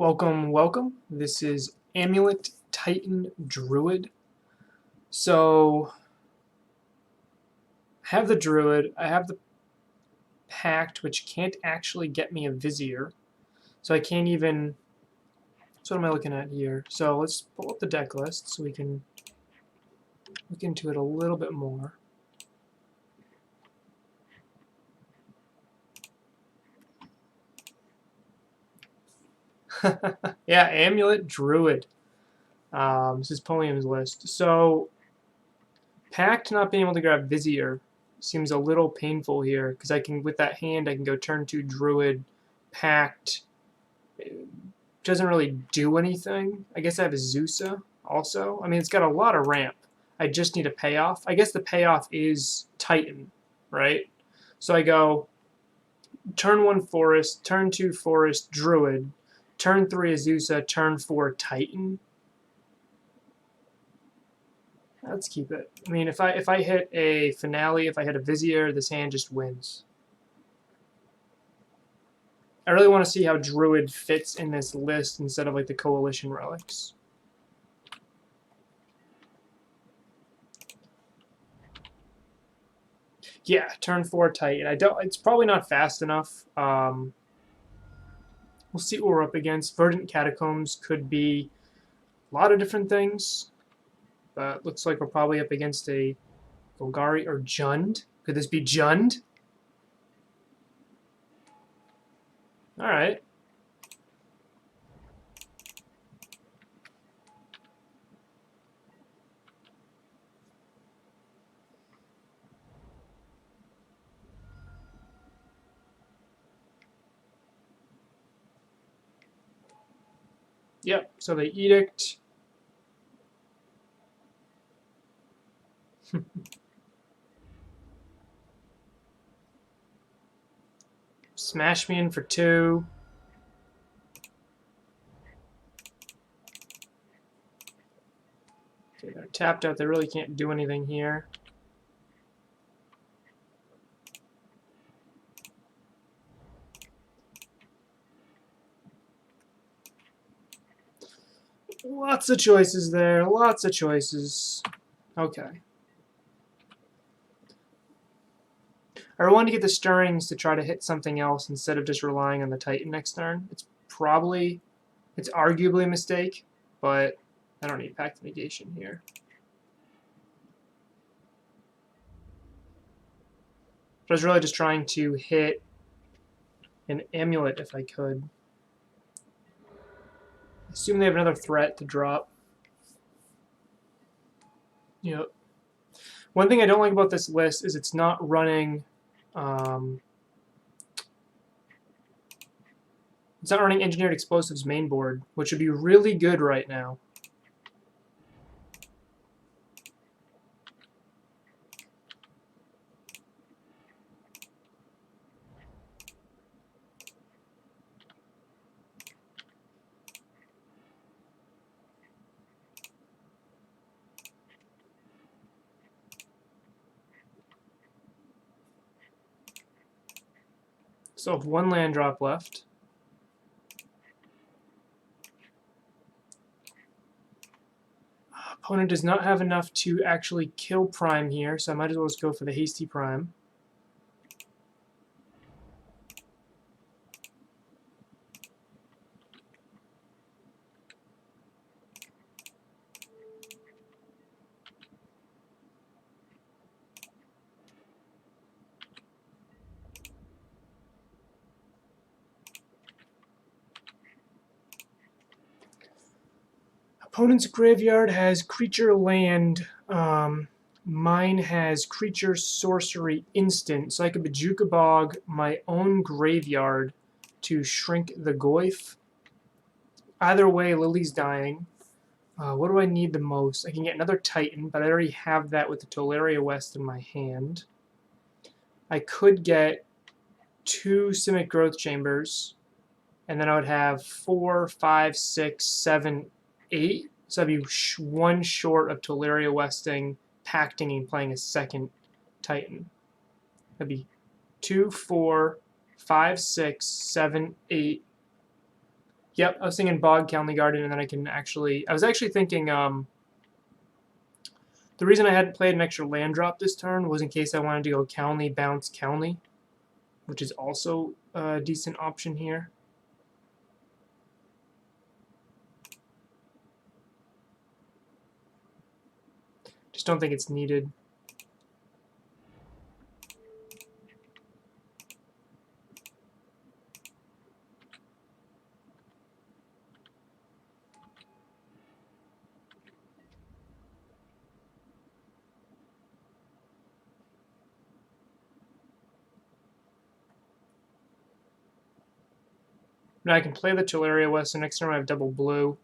Welcome. This is Amulet Titan Druid. So, I have the Druid, I have the Pact, which can't actually get me a Vizier. So I can't even... So what am I looking at here? So let's pull up the deck list so we can look into it a little bit more. Yeah, Amulet Druid. This is Pulliam's list. So, Pact not being able to grab Vizier seems a little painful here, because I can, with that hand, I can go turn 2 Druid, Pact. It doesn't really do anything. I guess I have a Zeusa also. I mean, it's got a lot of ramp. I just need a payoff. I guess the payoff is Titan, right? So I go turn 1 Forest, turn 2 Forest, Druid, turn 3 Azusa, turn 4 Titan. Let's keep it. I mean, if I hit a Finale, if I hit a Vizier, this hand just wins. I really want to see how Druid fits in this list instead of like the Coalition relics. Yeah, turn 4 Titan. It's probably not fast enough. We'll see what we're up against. Verdant Catacombs could be a lot of different things. But looks like we're probably up against a Golgari or Jund. Could this be Jund? Alright. Yep, so the Edict. Smash me in for 2. Okay, they're tapped out. They really can't do anything here. Lots of choices there. Lots of choices. Okay. I want to get the Stirrings to try to hit something else instead of just relying on the Titan next turn. It's arguably a mistake, but I don't need Pact Negation here. I was really just trying to hit an Amulet if I could. Assume they have another threat to drop. Yep. One thing I don't like about this list is it's not running... it's not running Engineered Explosives main board, which would be really good right now. So I have 1 land drop left. Opponent does not have enough to actually kill Prime here, so I might as well just go for the Hasty Prime. Opponent's graveyard has creature land. Mine has creature sorcery instant, so I could Bojuka Bog my own graveyard to shrink the Goyf. Either way, Lily's dying. What do I need the most? I can get another Titan, but I already have that with the Tolaria West in my hand. I could get 2 Simic Growth Chambers, and then I would have 4, 5, 6, 7, 8. So I'd be 1 short of Tolaria Westing, Pacting, and playing a second Titan. That'd be 2, 4, 5, 6, 7, 8. Yep, I was thinking Bog, County Garden, and then I can actually... I was actually thinking... the reason I hadn't played an extra land drop this turn was in case I wanted to go County, Bounce, County, which is also a decent option here. Just don't think it's needed. Now I can play the Teleria West, so next turn I have double blue,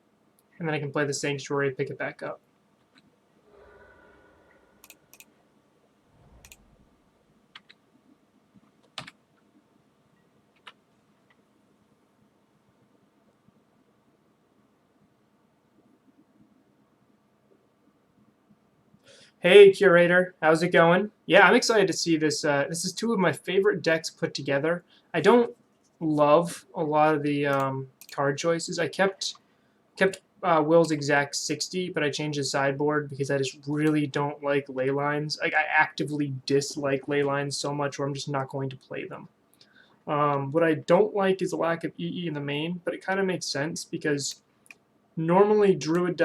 and then I can play the Sanctuary, pick it back up. Hey, Curator, how's it going? Yeah, I'm excited to see this. This is two of my favorite decks put together. I don't love a lot of the card choices. I kept Will's exact 60, but I changed his sideboard because I just really don't like ley lines. Like, I actively dislike ley lines so much where I'm just not going to play them. What I don't like is the lack of EE in the main, but it kind of makes sense because normally Druid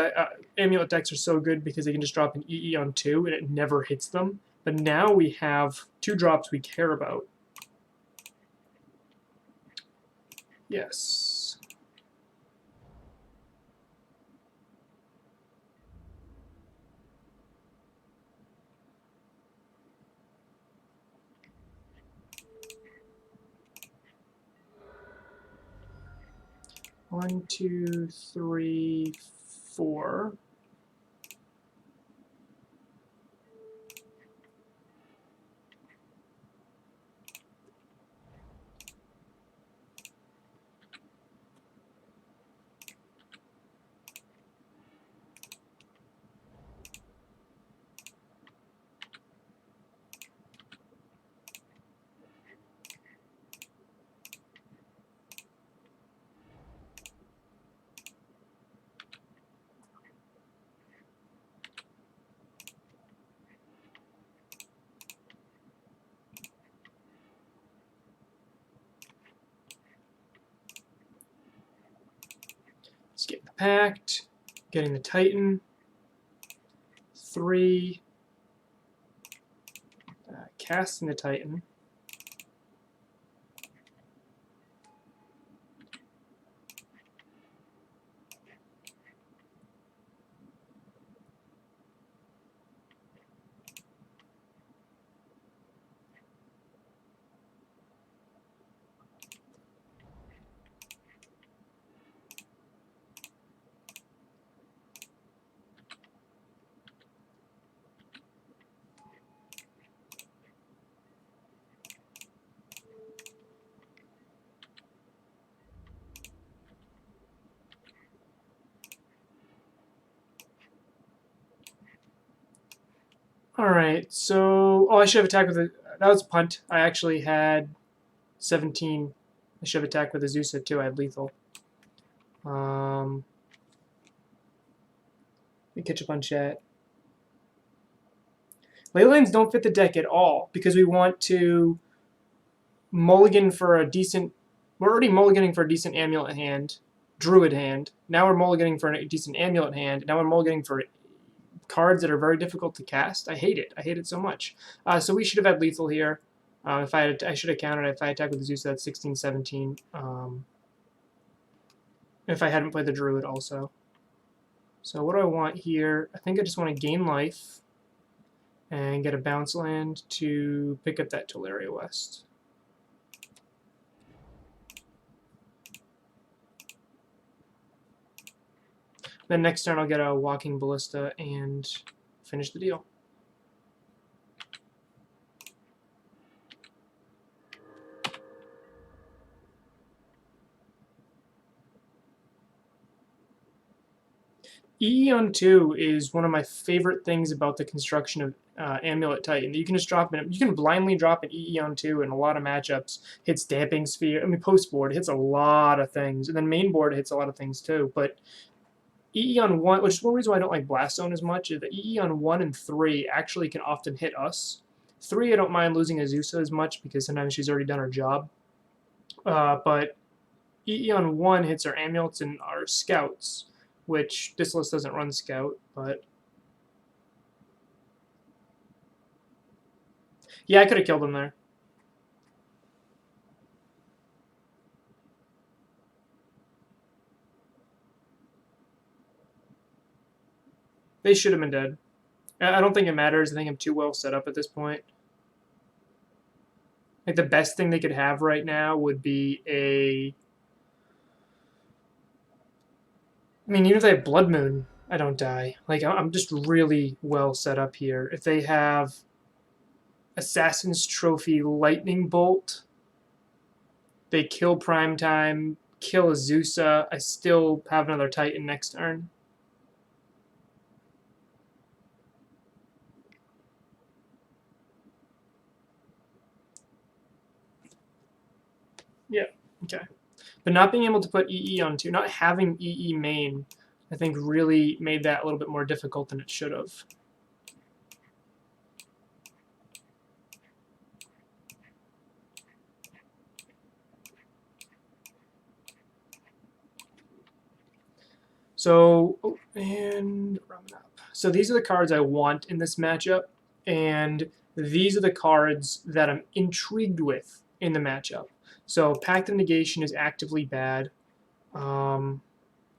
Amulet decks are so good because they can just drop an EE on 2 and it never hits them. But now we have 2 drops we care about. Yes. One, two, three, 4. Skip the Pact, getting the Titan, 3, casting the Titan. Alright, so... Oh, I should have attacked with a... That was a punt. I actually had 17. I should have attacked with Azusa too. I had lethal. Let me catch up on chat. Leylines don't fit the deck at all because we want to mulligan for a decent... We're already mulliganing for a decent Amulet hand, Druid hand. Now we're mulliganing for a decent Amulet hand. Now we're mulliganing for cards that are very difficult to cast. I hate it. I hate it so much. So we should have had lethal here. If I should have countered if I attacked with the Zeus, that's 16, 17. If I hadn't played the Druid also. So what do I want here? I think I just want to gain life and get a bounce land to pick up that Teleria West. Then next turn I'll get a Walking Ballista and finish the deal. EE on 2 is one of my favorite things about the construction of Amulet Titan. You can just drop it. You can blindly drop an EE on 2 in a lot of matchups. Hits Damping Sphere. I mean, post board it hits a lot of things, and then main board it hits a lot of things too. But EE on 1, which is one reason why I don't like Blast Zone as much, is that EE on 1 and 3 actually can often hit us. 3, I don't mind losing Azusa as much because sometimes she's already done her job. But EE on 1 hits our amulets and our scouts, which this list doesn't run scout, but yeah, I could have killed him there. They should have been dead. I don't think it matters. I think I'm too well set up at this point. Like, the best thing they could have right now would be a... I mean, even if they have Blood Moon, I don't die. Like, I'm just really well set up here. If they have Assassin's Trophy Lightning Bolt, they kill Primetime, kill Azusa, I still have another Titan next turn. Yeah, okay. But not being able to put EE on 2, not having EE main, I think really made that a little bit more difficult than it should have. So, oh, and run up. So these are the cards I want in this matchup, and these are the cards that I'm intrigued with in the matchup. So Pact of Negation is actively bad. I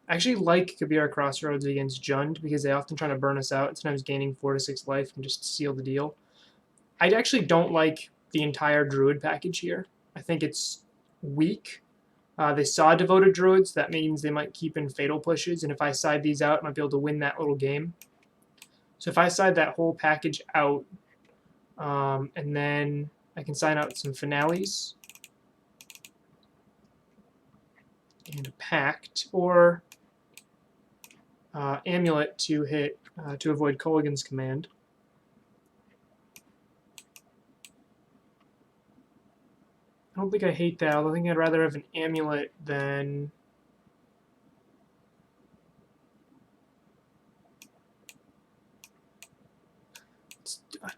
actually like Kabira Crossroads against Jund because they often try to burn us out, and sometimes gaining 4 to 6 life can just seal the deal. I actually don't like the entire Druid package here. I think it's weak. They saw Devoted Druids. That means they might keep in Fatal Pushes, and if I side these out, I might be able to win that little game. So if I side that whole package out, and then I can sign out some Finales and a Pact, or Amulet to hit to avoid Kolaghan's command. I don't think I hate that. I think I'd rather have an Amulet than...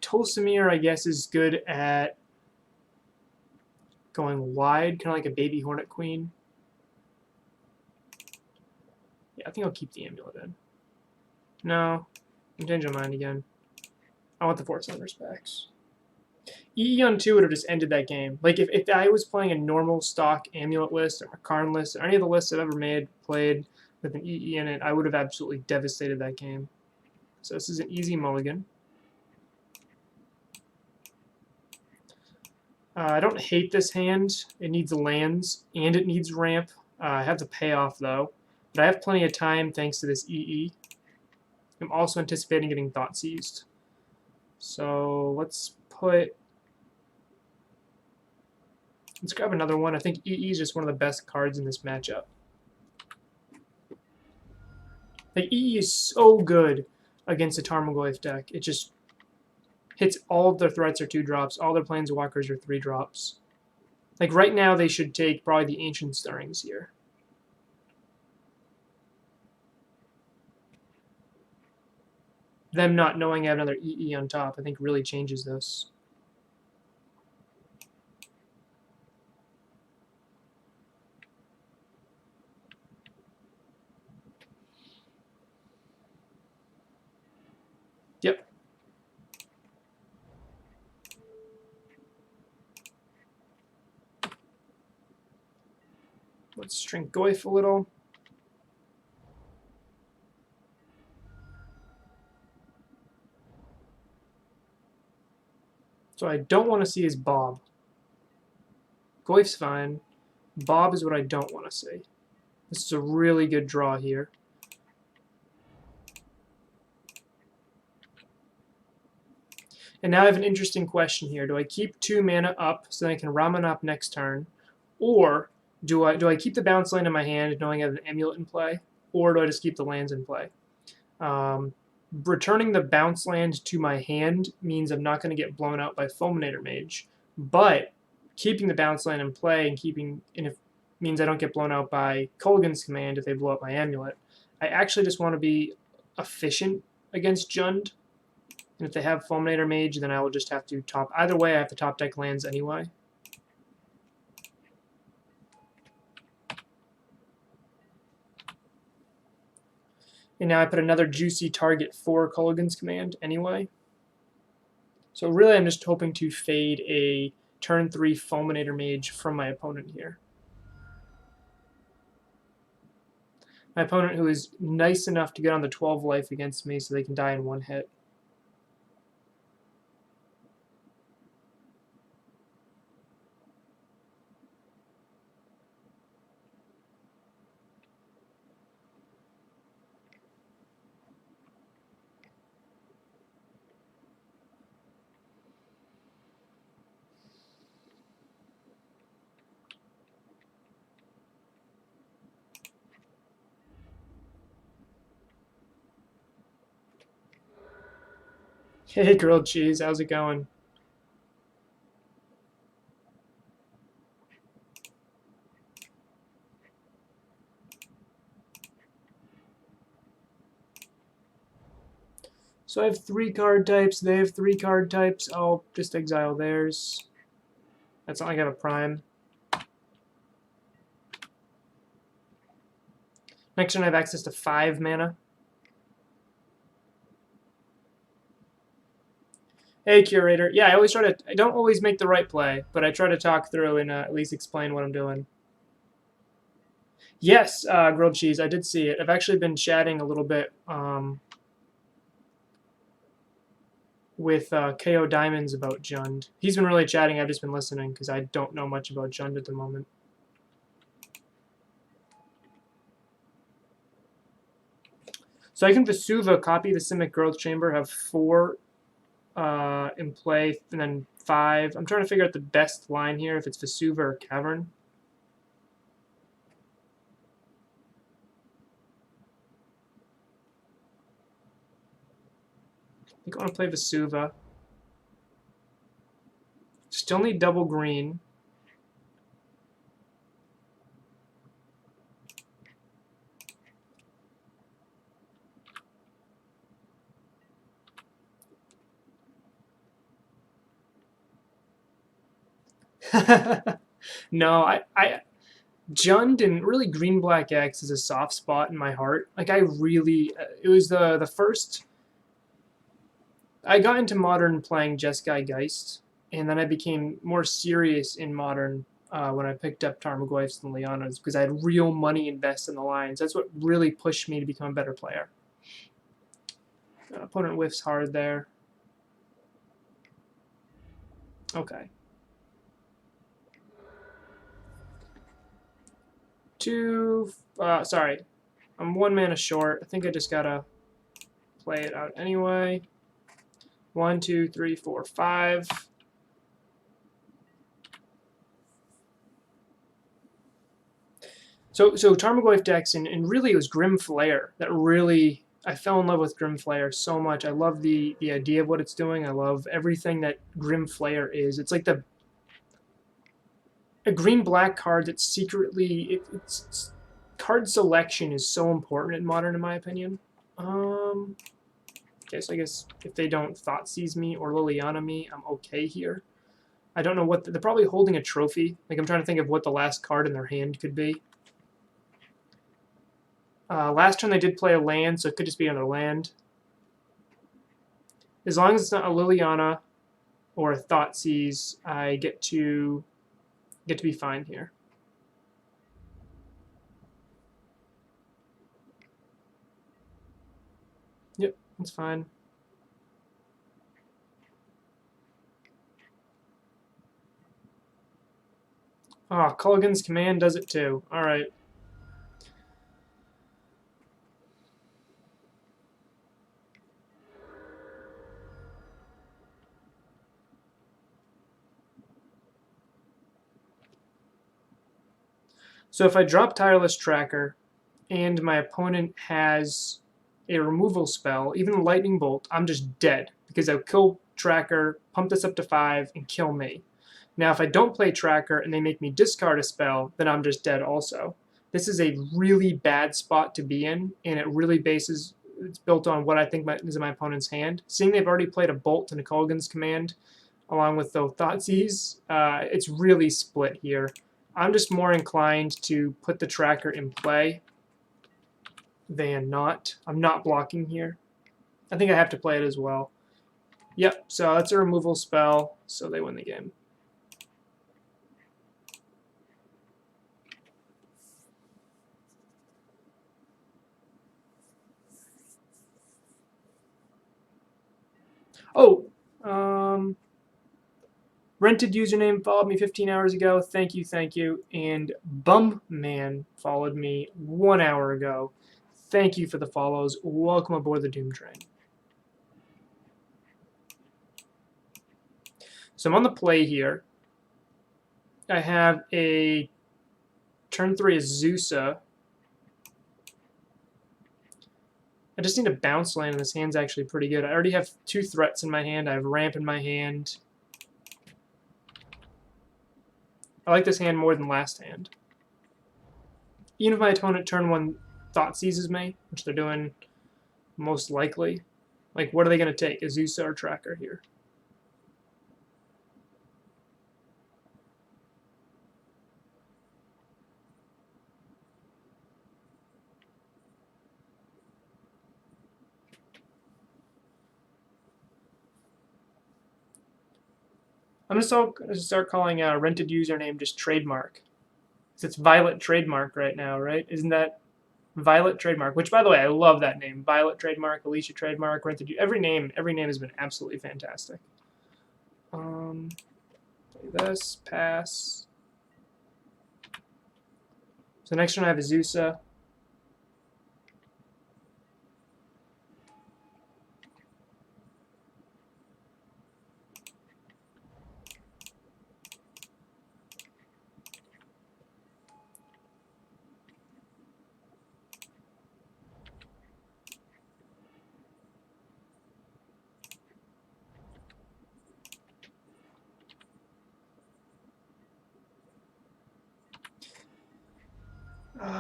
Tolsimir, I guess, is good at going wide, kind of like a baby Hornet Queen. Yeah, I think I'll keep the Amulet in. No, I'm changing my mind again. I want the Force Hunters packs. EE on 2 would have just ended that game. Like, if I was playing a normal stock Amulet list or a Karn list or any of the lists I've ever played with an EE in it, I would have absolutely devastated that game. So this is an easy mulligan. I don't hate this hand. It needs lands, and it needs ramp. I have the payoff, though. But I have plenty of time thanks to this EE. I'm also anticipating getting Thought Seized. So let's grab another one. I think EE is just one of the best cards in this matchup. Like, EE is so good against a Tarmogoyf deck. It just hits all of their threats are 2 drops. All their Planeswalkers are 3 drops. Like, right now, they should take probably the Ancient Stirrings here. Them not knowing I have another EE on top, I think, really changes this. Yep. Let's shrink Goyf a little. So I don't want to see is Bob. Goyf's fine. Bob is what I don't want to see. This is a really good draw here. And now I have an interesting question here. Do I keep 2 mana up so that I can Ramen up next turn? Or do I keep the bounce land in my hand knowing I have an Amulet in play? Or do I just keep the lands in play? Returning the bounce land to my hand means I'm not going to get blown out by Fulminator Mage, but keeping the bounce land in play and if means I don't get blown out by Kolaghan's Command if they blow up my amulet. I actually just want to be efficient against Jund, and if they have Fulminator Mage, then I will just have to top. Either way, I have to top deck lands anyway. And now I put another juicy target for Kolaghan's Command anyway. So really I'm just hoping to fade a turn 3 Fulminator Mage from my opponent here. My opponent who is nice enough to get on the 12 life against me so they can die in one hit. Hey, grilled cheese, how's it going? So I have 3 card types, they have 3 card types. I'll just exile theirs. That's not like I have a prime. Next turn I have access to 5 mana. Hey, Curator. Yeah, I don't always make the right play, but I try to talk through and at least explain what I'm doing. Yes, grilled cheese, I did see it. I've actually been chatting a little bit with KO Diamonds about Jund. He's been really chatting, I've just been listening because I don't know much about Jund at the moment. So I can Vesuva, copy the Simic Growth Chamber, have 4 in play, and then 5. I'm trying to figure out the best line here, if it's Vesuva or Cavern. I think I want to play Vesuva. Still need double green. No, Jund and really Green Black X is a soft spot in my heart. Like I really, it was the first. I got into Modern playing Jeskai Geist, and then I became more serious in Modern when I picked up Tarmogoyfs and Lianas because I had real money invested in the lines. That's what really pushed me to become a better player. Opponent whiffs hard there. Okay. 2, sorry, I'm 1 mana short. I think I just gotta play it out anyway. 1, 2, 3, 4, 5. So Tarmogoyf decks, and really it was Grim Flare that really, I fell in love with Grim Flare so much. I love the idea of what it's doing. I love everything that Grim Flare is. It's like a green-black card that secretly, it's card selection is so important in Modern, in my opinion. Okay, so I guess if they don't Thoughtseize me or Liliana me, I'm okay here. I don't know what they're probably holding a trophy. Like I'm trying to think of what the last card in their hand could be. Last turn they did play a land, so it could just be another land. As long as it's not a Liliana or a Thoughtseize, I get to be fine here. Yep, that's fine. Oh, Kolaghan's Command does it too. All right. So if I drop Tireless Tracker and my opponent has a removal spell, even a lightning bolt, I'm just dead because I'll kill tracker, pump this up to 5, and kill me. Now, if I don't play tracker and they make me discard a spell, then I'm just dead also. This is a really bad spot to be in, and it really it's built on what I think is in my opponent's hand. Seeing they've already played a Bolt and a Kolaghan's Command, along with the Thoughtseize, it's really split here. I'm just more inclined to put the tracker in play than not. I'm not blocking here. I think I have to play it as well. Yep, so that's a removal spell, so they win the game. Oh, Rented username followed me 15 hours ago. Thank you, thank you. And Bumman followed me 1 hour ago. Thank you for the follows. Welcome aboard the Doom Train. So I'm on the play here. I have a turn 3 Azusa. I just need a bounce land, and this hand's actually pretty good. I already have 2 threats in my hand. I have Ramp in my hand. I like this hand more than last hand. Even if my opponent turn 1 Thoughtseizes me, which they're doing most likely, like, what are they going to take? Azusa or Tracker here? I'm going to start calling a rented username just Trademark. Because it's Violet Trademark right now, right? Isn't that Violet Trademark? Which, by the way, I love that name. Violet Trademark, Alicia Trademark, Rented. Every name has been absolutely fantastic. Play this, pass. So next one I have Azusa.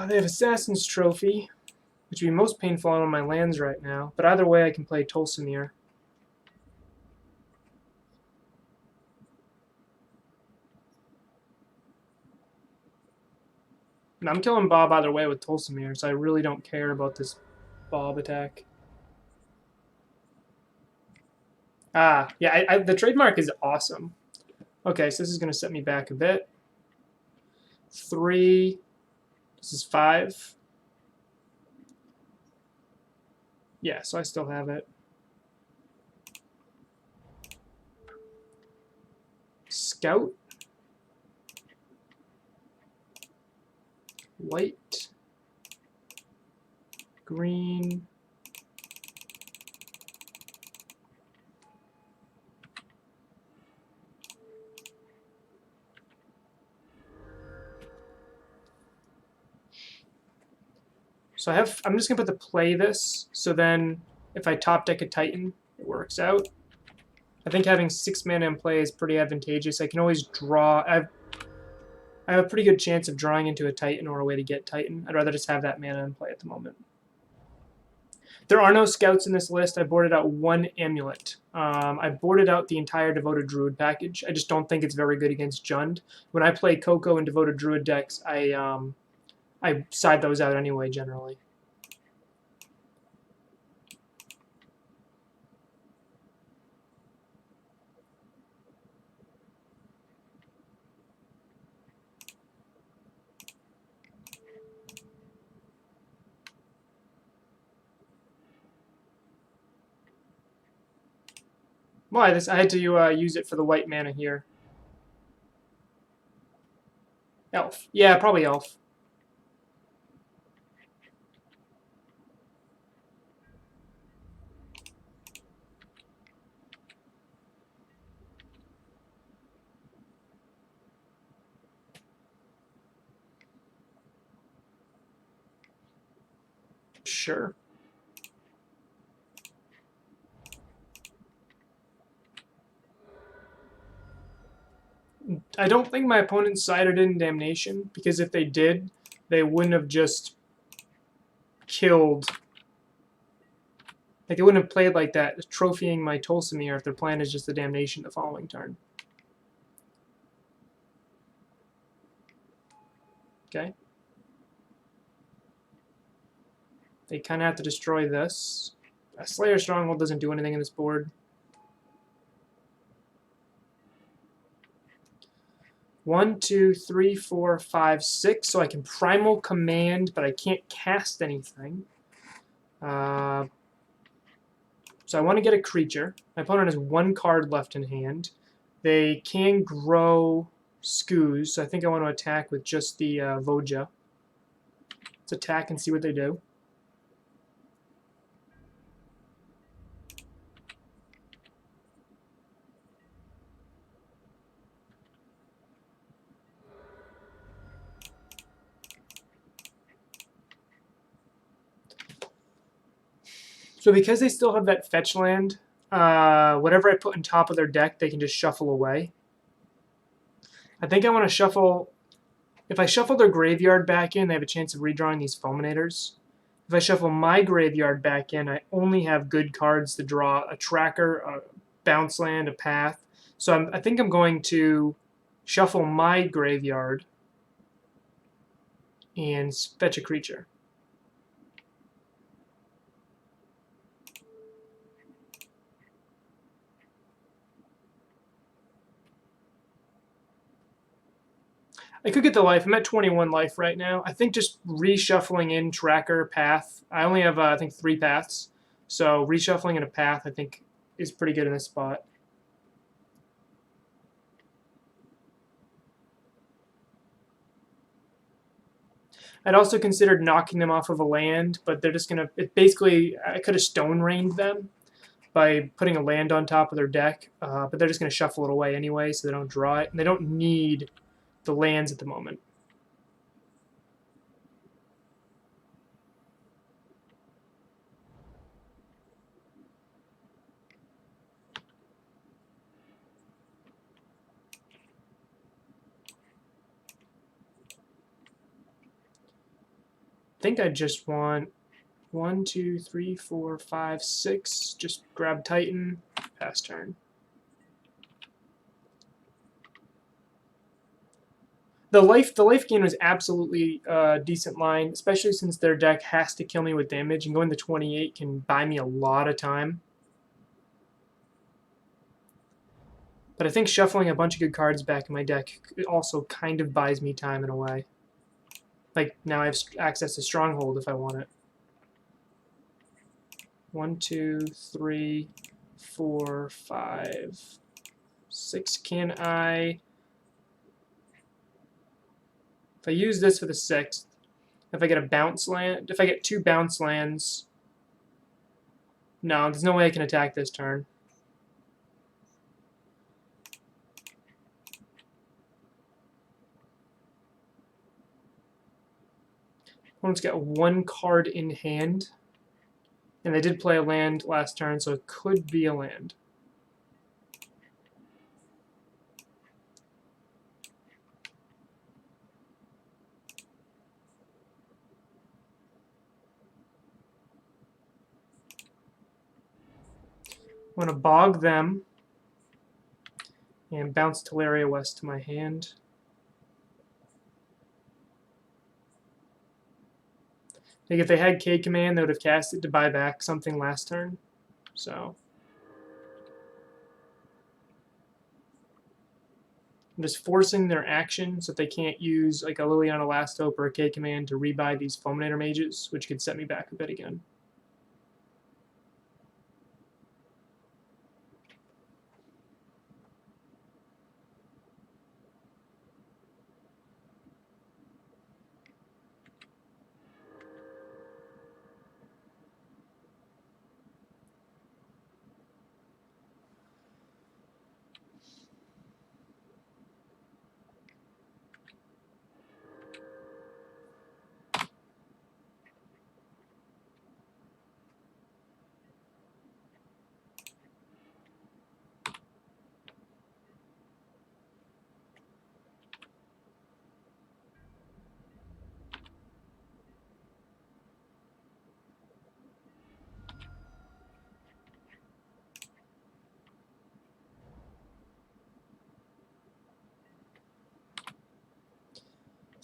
They have Assassin's Trophy, which would be most painful on my lands right now. But either way, I can play Tolsimir. And I'm killing Bob either way with Tolsimir, so I really don't care about this Bob attack. Ah, yeah, the trademark is awesome. Okay, so this is going to set me back a bit. 3. This is 5. Yeah, so I still have it. Scout. White. Green. So I'm just going to put the play this, so then if I top deck a Titan, it works out. I think having 6 mana in play is pretty advantageous. I can always draw. I have a pretty good chance of drawing into a Titan or a way to get Titan. I'd rather just have that mana in play at the moment. There are no scouts in this list. I boarded out 1 amulet. I boarded out the entire Devoted Druid package. I just don't think it's very good against Jund. When I play Coco and Devoted Druid decks, I side those out anyway, generally. Why? I had to use it for the white mana here. Elf. Yeah, probably Elf. Sure. I don't think my opponent sided in Damnation, because if they did, they wouldn't have just killed. Like, they wouldn't have played like that, trophying my Tolsimir if their plan is just the Damnation the following turn. Okay. They kind of have to destroy this. A Slayer Stronghold doesn't do anything in this board. 1, 2, 3, 4, 5, 6. So I can Primal Command, but I can't cast anything. So I want to get a creature. My opponent has 1 card left in hand. They can grow Skoos, so I think I want to attack with just the Voja. Let's attack and see what they do. So because they still have that fetch land, whatever I put on top of their deck, they can just shuffle away. I think I want to shuffle. If I shuffle their graveyard back in, they have a chance of redrawing these Fulminators. If I shuffle my graveyard back in, I only have good cards to draw a tracker, a bounce land, a path. So I think I'm going to shuffle my graveyard and fetch a creature. I could get the life. I'm at 21 life right now. I think just reshuffling in tracker, path. I only have, I think, 3 paths. So reshuffling in a path, I think, is pretty good in this spot. I'd also considered knocking them off of a land, but they're just going to... Basically, I could have Stone Rained them by putting a land on top of their deck, but they're just going to shuffle it away anyway, so they don't draw it. And they don't need the lands at the moment. I think I just want 1, 2, 3, 4, 5, 6. Just grab Titan, pass turn. The life gain was absolutely a decent line, especially since their deck has to kill me with damage, and going to 28 can buy me a lot of time. But I think shuffling a bunch of good cards back in my deck also kind of buys me time in a way. Like, now I have access to Stronghold if I want it. 1, 2, 3, 4, 5, 6. Can I... If I use this for the 6th, if I get a bounce land, if I get 2 bounce lands, no, there's no way I can attack this turn. Opponent's got 1 card in hand, and they did play a land last turn, so it could be a land. I'm going to bog them and bounce Teleria West to my hand. I think if they had K Command, they would have cast it to buy back something last turn. So I'm just forcing their action so that they can't use like a Liliana Last Hope or a K Command to rebuy these Fulminator Mages, which could set me back a bit again.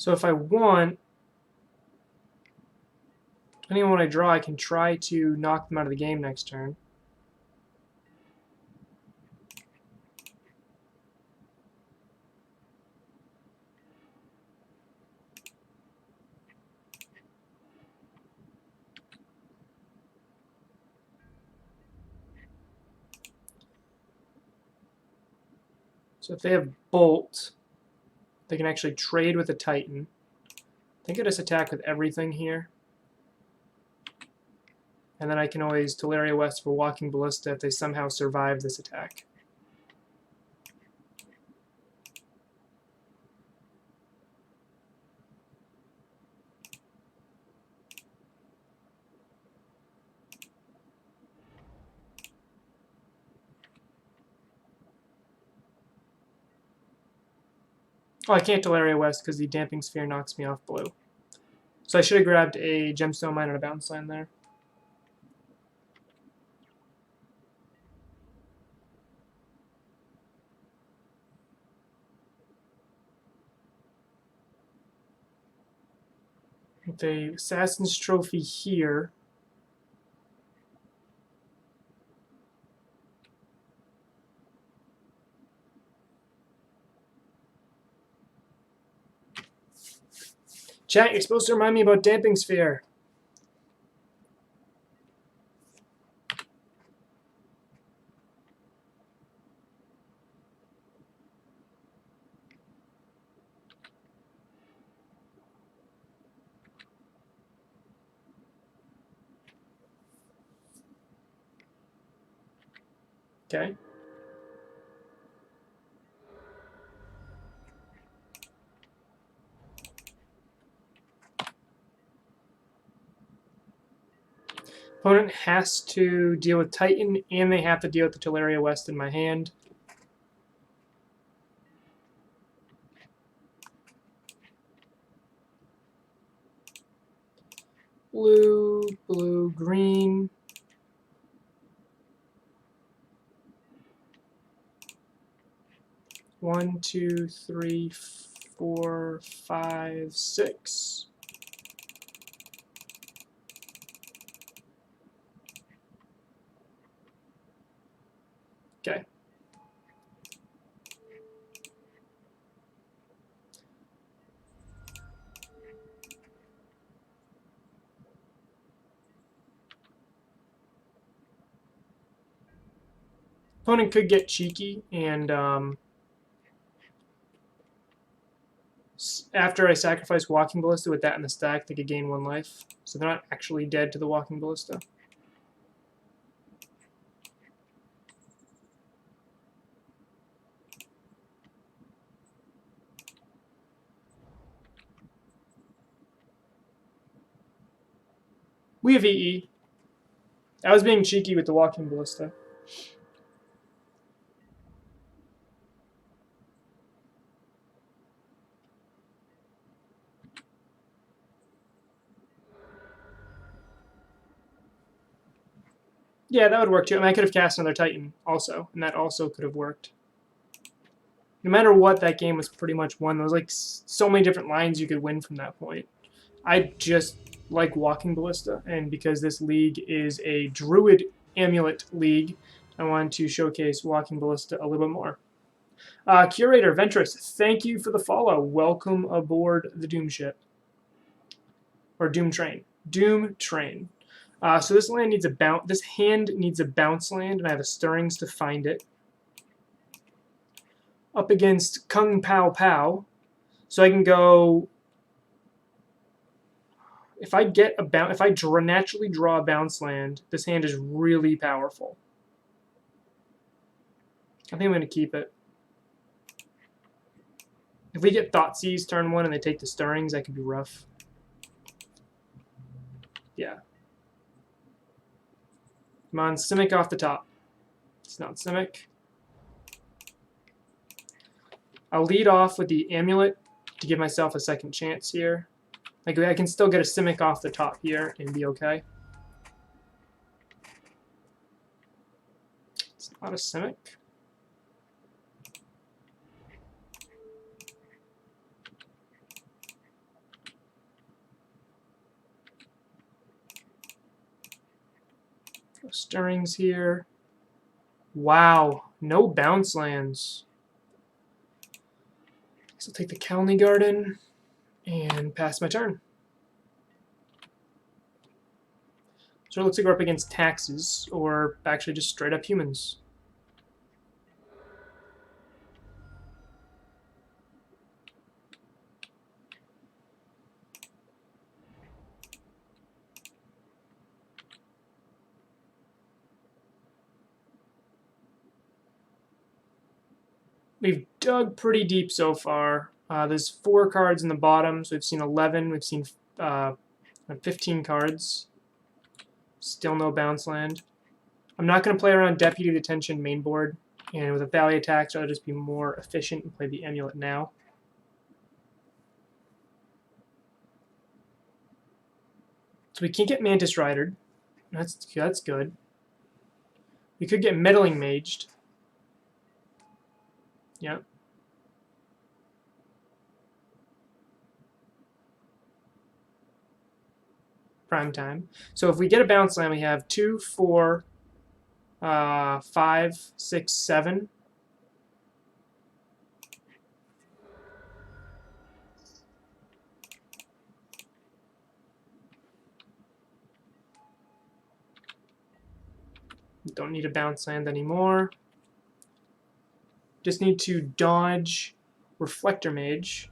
So if I want, depending on what I draw, I can try to knock them out of the game next turn. So if they have Bolt, they can actually trade with a Titan. I think I just attack with everything here. And then I can always Teleria West for Walking Ballista if they somehow survive this attack. Oh, I can't Teleria West because the Damping Sphere knocks me off blue. So I should have grabbed a Gemstone Mine and a Bounce Land there. With a Assassin's Trophy here. Chat, you're supposed to remind me about Damping Sphere. Okay. Opponent has to deal with Titan, and they have to deal with the Teleria West in my hand. Blue, blue, green. One, two, three, 4, 5, 6. Okay. Opponent could get cheeky, and after I sacrifice Walking Ballista with that in the stack, they could gain 1 life. So they're not actually dead to the Walking Ballista. We have EE. I was being cheeky with the Walking Ballista. Yeah, that would work too. I mean, I could have cast another Titan also, and that also could have worked. No matter what, that game was pretty much won. There was like so many different lines you could win from that point. I just like Walking Ballista, and because this league is a Druid Amulet league, I wanted to showcase Walking Ballista a little bit more. Curator Ventress, thank you for the follow. Welcome aboard the Doom ship. Or Doom Train. Doom Train. So this land needs a bounce. This hand needs a bounce land, and I have a Stirrings to find it. Up against Kung Pao Pao, so I can go. If I get a bounce, if I naturally draw a bounce land, this hand is really powerful. I think I'm going to keep it. If we get Thoughtseize turn 1 and they take the Stirrings, that could be rough. Yeah. Come on, Simic off the top. It's not Simic. I'll lead off with the Amulet to give myself a second chance here. Like, I can still get a Simic off the top here and be okay. It's not a Simic. No stirrings here. Wow, no bounce lands. So I'll take the Colony Garden and pass my turn. So it looks like we're up against taxes, or actually just straight up humans. We've dug pretty deep so far. There's 4 cards in the bottom, so we've seen 11. We've seen 15 cards. Still no bounce land. I'm not going to play around Deputy Detention main board, and with a Valley attack, so I'll just be more efficient and play the Amulet now. So we can't get Mantis Ridered. That's good. We could get Meddling Maged. Yep. Prime time. So if we get a bounce land, we have 2, 4, 5, 6, 7. Don't need a bounce land anymore. Just need to dodge Reflector Mage.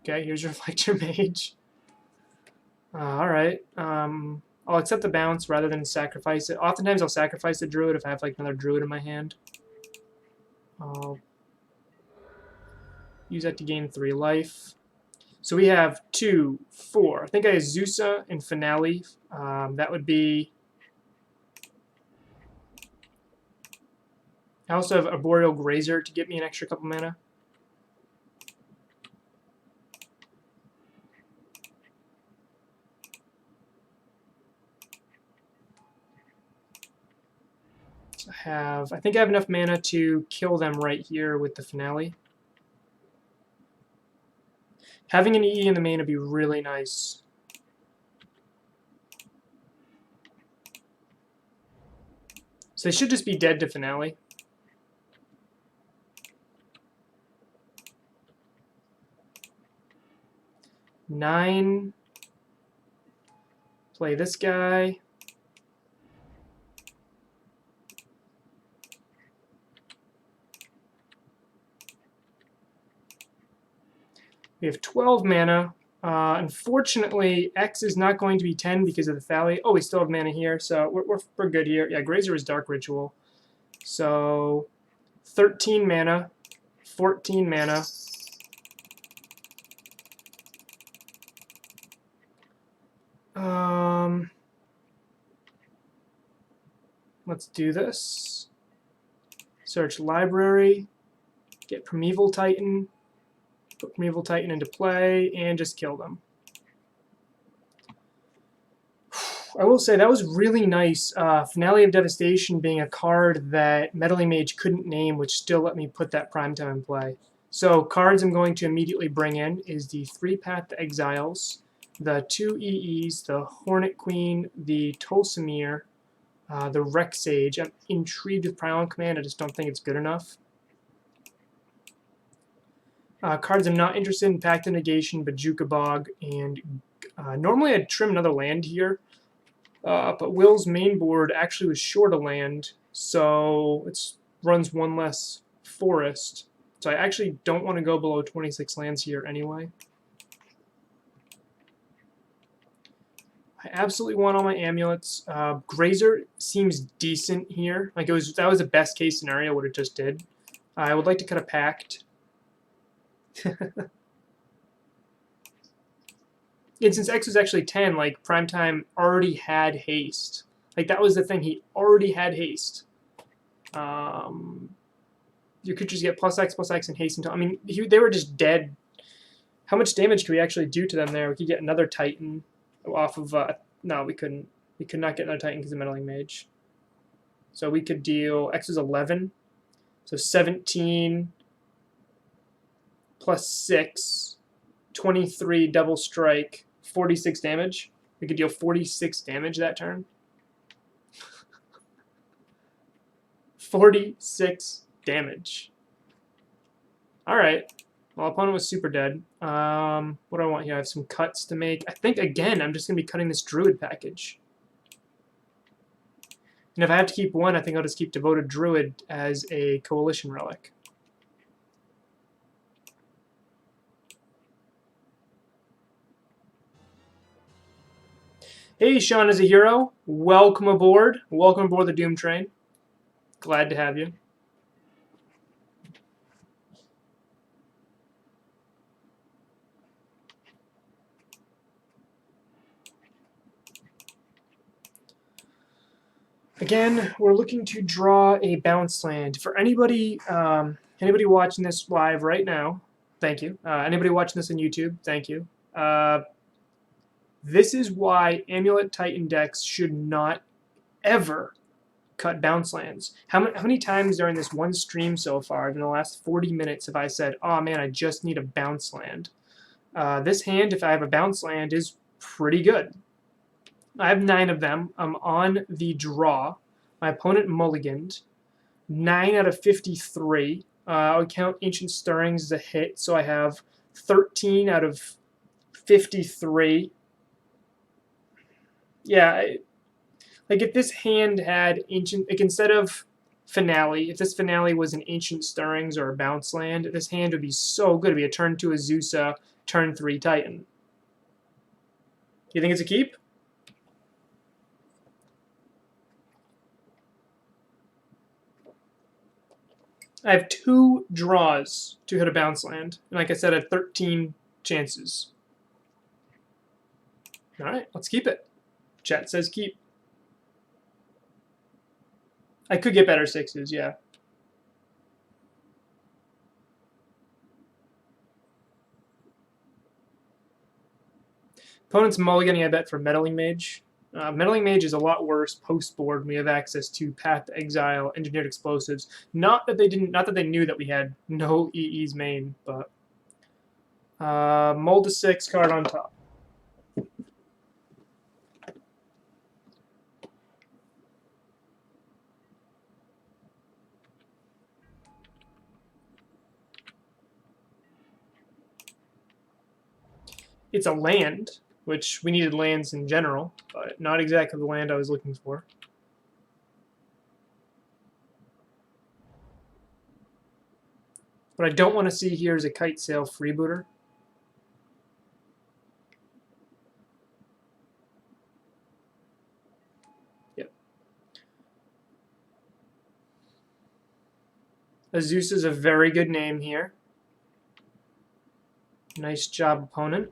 Okay, here's Reflector Mage. Alright. I'll accept the bounce rather than sacrifice it. Oftentimes I'll sacrifice the Druid if I have like another Druid in my hand. I'll use that to gain 3 life. So we have 2, 4. I think I have Zusa and Finale. That would be... I also have Arboreal Grazer to get me an extra couple mana. So I think I have enough mana to kill them right here with the Finale. Having an EE in the main would be really nice. So they should just be dead to Finale. Nine. Play this guy. We have 12 mana. Unfortunately, X is not going to be 10 because of the Valley. Oh, we still have mana here, so we're good here. Yeah, Grazer is Dark Ritual. So 13 mana, 14 mana. Let's do this. Search Library, get Primeval Titan, put Primeval Titan into play, and just kill them. I will say that was really nice. Finale of Devastation being a card that Meddling Mage couldn't name, which still let me put that Primetime in play. So cards I'm going to immediately bring in is the 3 Path to Exiles, the 2 EEs, the Hornet Queen, the Tolsimir, the Rex Sage. I'm intrigued with Primal Command, I just don't think it's good enough. Cards I'm not interested in: Pact of Negation, Bojuka Bog, and normally I'd trim another land here, but Will's main board actually was short a land, so it runs 1 less forest. So I actually don't want to go below 26 lands here anyway. I absolutely want all my amulets. Grazer seems decent here. Like that was the best case scenario what it just did. I would like to cut a Pact. And since X was actually 10, like Primetime already had haste. Like that was the thing, he already had haste. Your creatures get +X and haste until, I mean, they were just dead. How much damage could we actually do to them there? We could get another Titan off of, no, we couldn't. We could not get another Titan because of Meddling Mage. So we could deal, X is 11, so 17 plus 6, 23 double strike, 46 damage. We could deal 46 damage that turn. 46 damage. Alright. Well, opponent was super dead. What do I want here? I have some cuts to make. I think, again, I'm just going to be cutting this Druid package. And if I have to keep one, I think I'll just keep Devoted Druid as a Coalition relic. Hey, Sean is a hero. Welcome aboard. Welcome aboard the Doom Train. Glad to have you. Again, we're looking to draw a bounce land. For anybody watching this live right now, thank you. Anybody watching this on YouTube, thank you. This is why Amulet Titan decks should not ever cut bounce lands. How many times during this one stream so far, in the last 40 minutes, have I said, oh man, I just need a bounce land? This hand, if I have a bounce land, is pretty good. I have 9 of them. I'm on the draw. My opponent mulliganed. 9 out of 53. I would count Ancient Stirrings as a hit, so I have 13 out of 53. Yeah, like if this hand had Ancient, like instead of Finale, if this Finale was an Ancient Stirrings or a bounce land, this hand would be so good. It'd be a turn 2 Azusa, turn 3 Titan. You think it's a keep? I have 2 draws to hit a bounce land. And like I said, I have 13 chances. All right, let's keep it. Chat says keep. I could get better 6s, yeah. Opponent's mulliganing, I bet, for Meddling Mage. Meddling Mage is a lot worse post-board when we have access to Path to Exile, Engineered Explosives. Not that they knew that we had no EE's main, but mold to 6 card on top. It's a land, which we needed lands in general, but not exactly the land I was looking for. What I don't want to see here is a Kite Sail freebooter. Yep. Azusa is a very good name here. Nice job, opponent.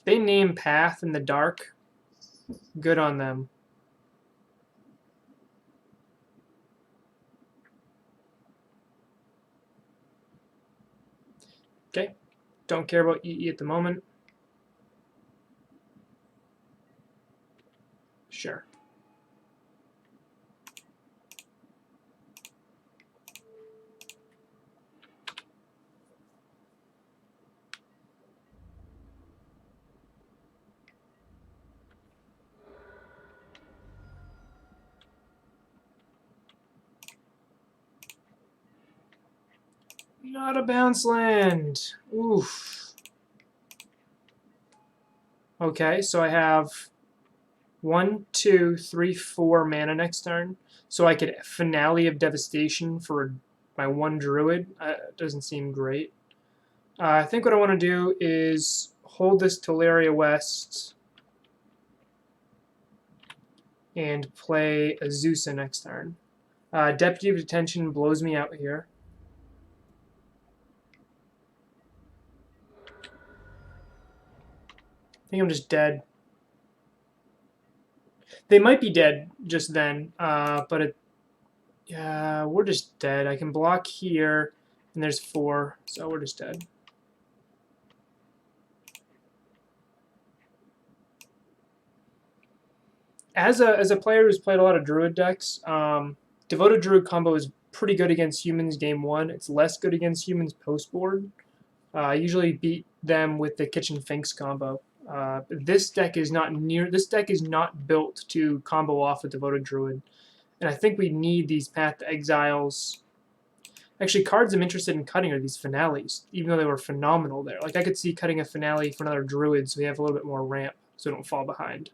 They name Path in the dark. Good on them. Okay. Don't care about EE at the moment. Sure. Not a bounce land. Oof. Okay, so I have 1, 2, 3, 4 mana next turn. So I could Finale of Devastation for my 1 Druid. Doesn't seem great. I think what I want to do is hold this Teleria West and play Azusa next turn. Deputy of Detention blows me out here. I think I'm just dead. They might be dead just then, but yeah, we're just dead. I can block here, and there's 4, so we're just dead. As a player who's played a lot of Druid decks, Devoted Druid combo is pretty good against humans game 1. It's less good against humans post-board. I usually beat them with the Kitchen Finks combo. This deck is not built to combo off with Devoted Druid. And I think we need these Path to Exiles. Actually, cards I'm interested in cutting are these Finales, even though they were phenomenal there. Like, I could see cutting a Finale for another Druid so we have a little bit more ramp, so we don't fall behind.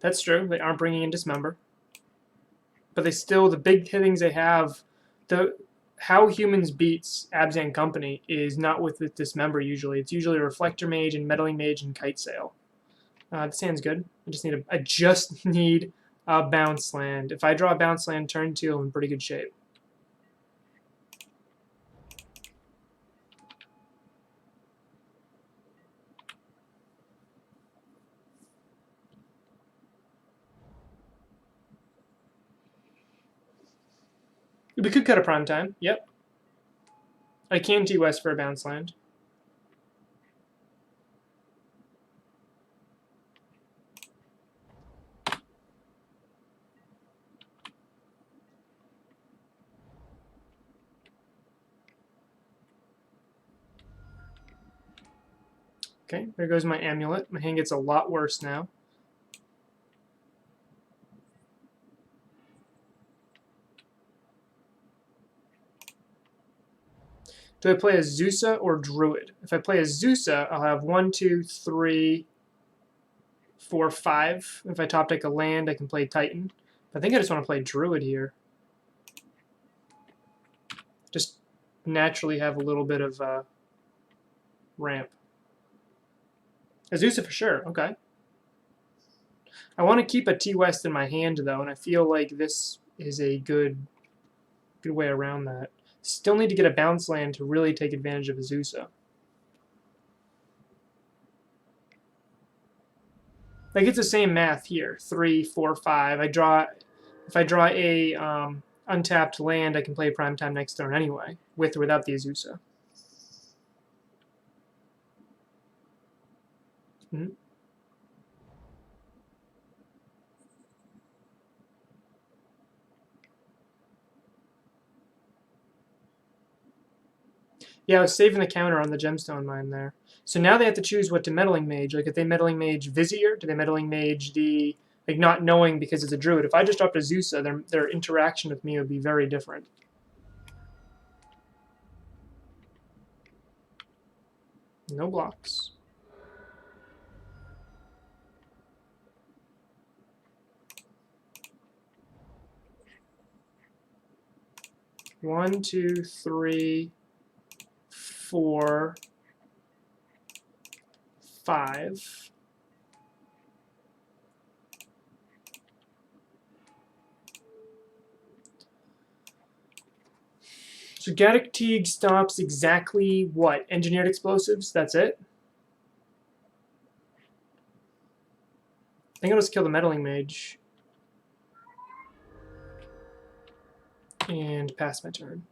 That's true. They aren't bringing in Dismember. But they still, the big things they have, how humans beats Abzan Company is not with the Dismember usually. It's usually Reflector Mage and Meddling Mage and Kite Sail. This hand's good. I just need a bounce land. If I draw a bounce land turn 2, I'm in pretty good shape. We could cut a prime time. Yep. I can T-West for a bounce land. Okay, there goes my amulet. My hand gets a lot worse now. Do I play a Zeusa or Druid? If I play a Zeusa, I'll have 1, 2, 3, 4, 5. If I top deck a land, I can play Titan. I think I just want to play Druid here. Just naturally have a little bit of ramp. A Zeusa for sure, okay. I want to keep a T-West in my hand, though, and I feel like this is a good way around that. Still need to get a bounce land to really take advantage of Azusa. Like, it's the same math here. 3, 4, 5. If I draw a untapped land, I can play Primetime next turn anyway, with or without the Azusa. Mm-hmm. Yeah, I was saving the counter on the gemstone mine there. So now they have to choose what to Meddling Mage. Like, if they Meddling Mage Vizier, do they Meddling Mage the... Like, not knowing because it's a Druid. If I just dropped a Zeusa, their interaction with me would be very different. No blocks. One, two, 3, 4, 5. So Gaddock Teague stops exactly what? Engineered explosives? That's it? I think I'll just kill the Meddling Mage. And pass my turn.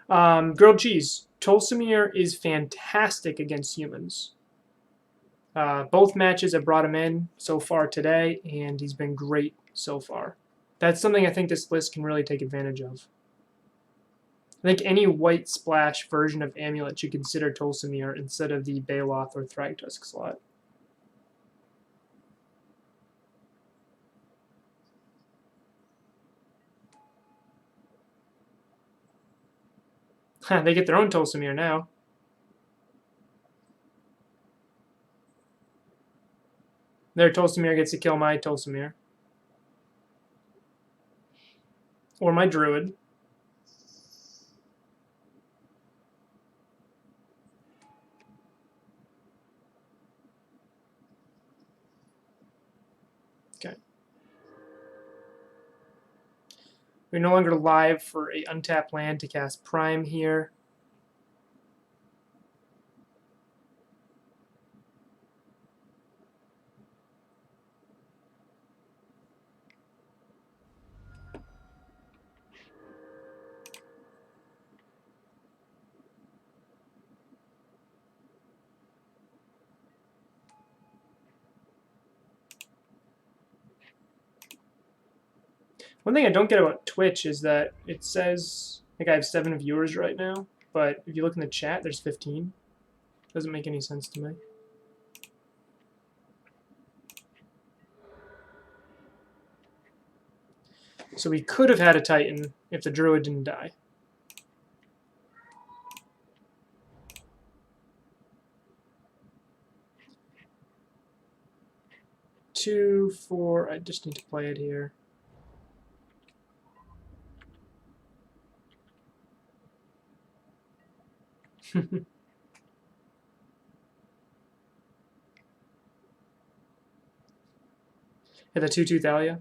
Grilled cheese. Tolsimir is fantastic against humans. Both matches have brought him in so far today, and he's been great so far. That's something I think this list can really take advantage of. I think any white splash version of Amulet should consider Tolsimir instead of the Baloth or Thragtusk slot. They get their own Tolsimir now. Their Tolsimir gets to kill my Tolsimir. Or my Druid. Okay. We're no longer live for a untapped land to cast Prime here. One thing I don't get about Twitch is that it says, I think I have 7 viewers right now, but if you look in the chat, there's 15. Doesn't make any sense to me. So we could have had a Titan if the Druid didn't die. 2, 4, I just need to play it here. Hit the 2/2 Thalia.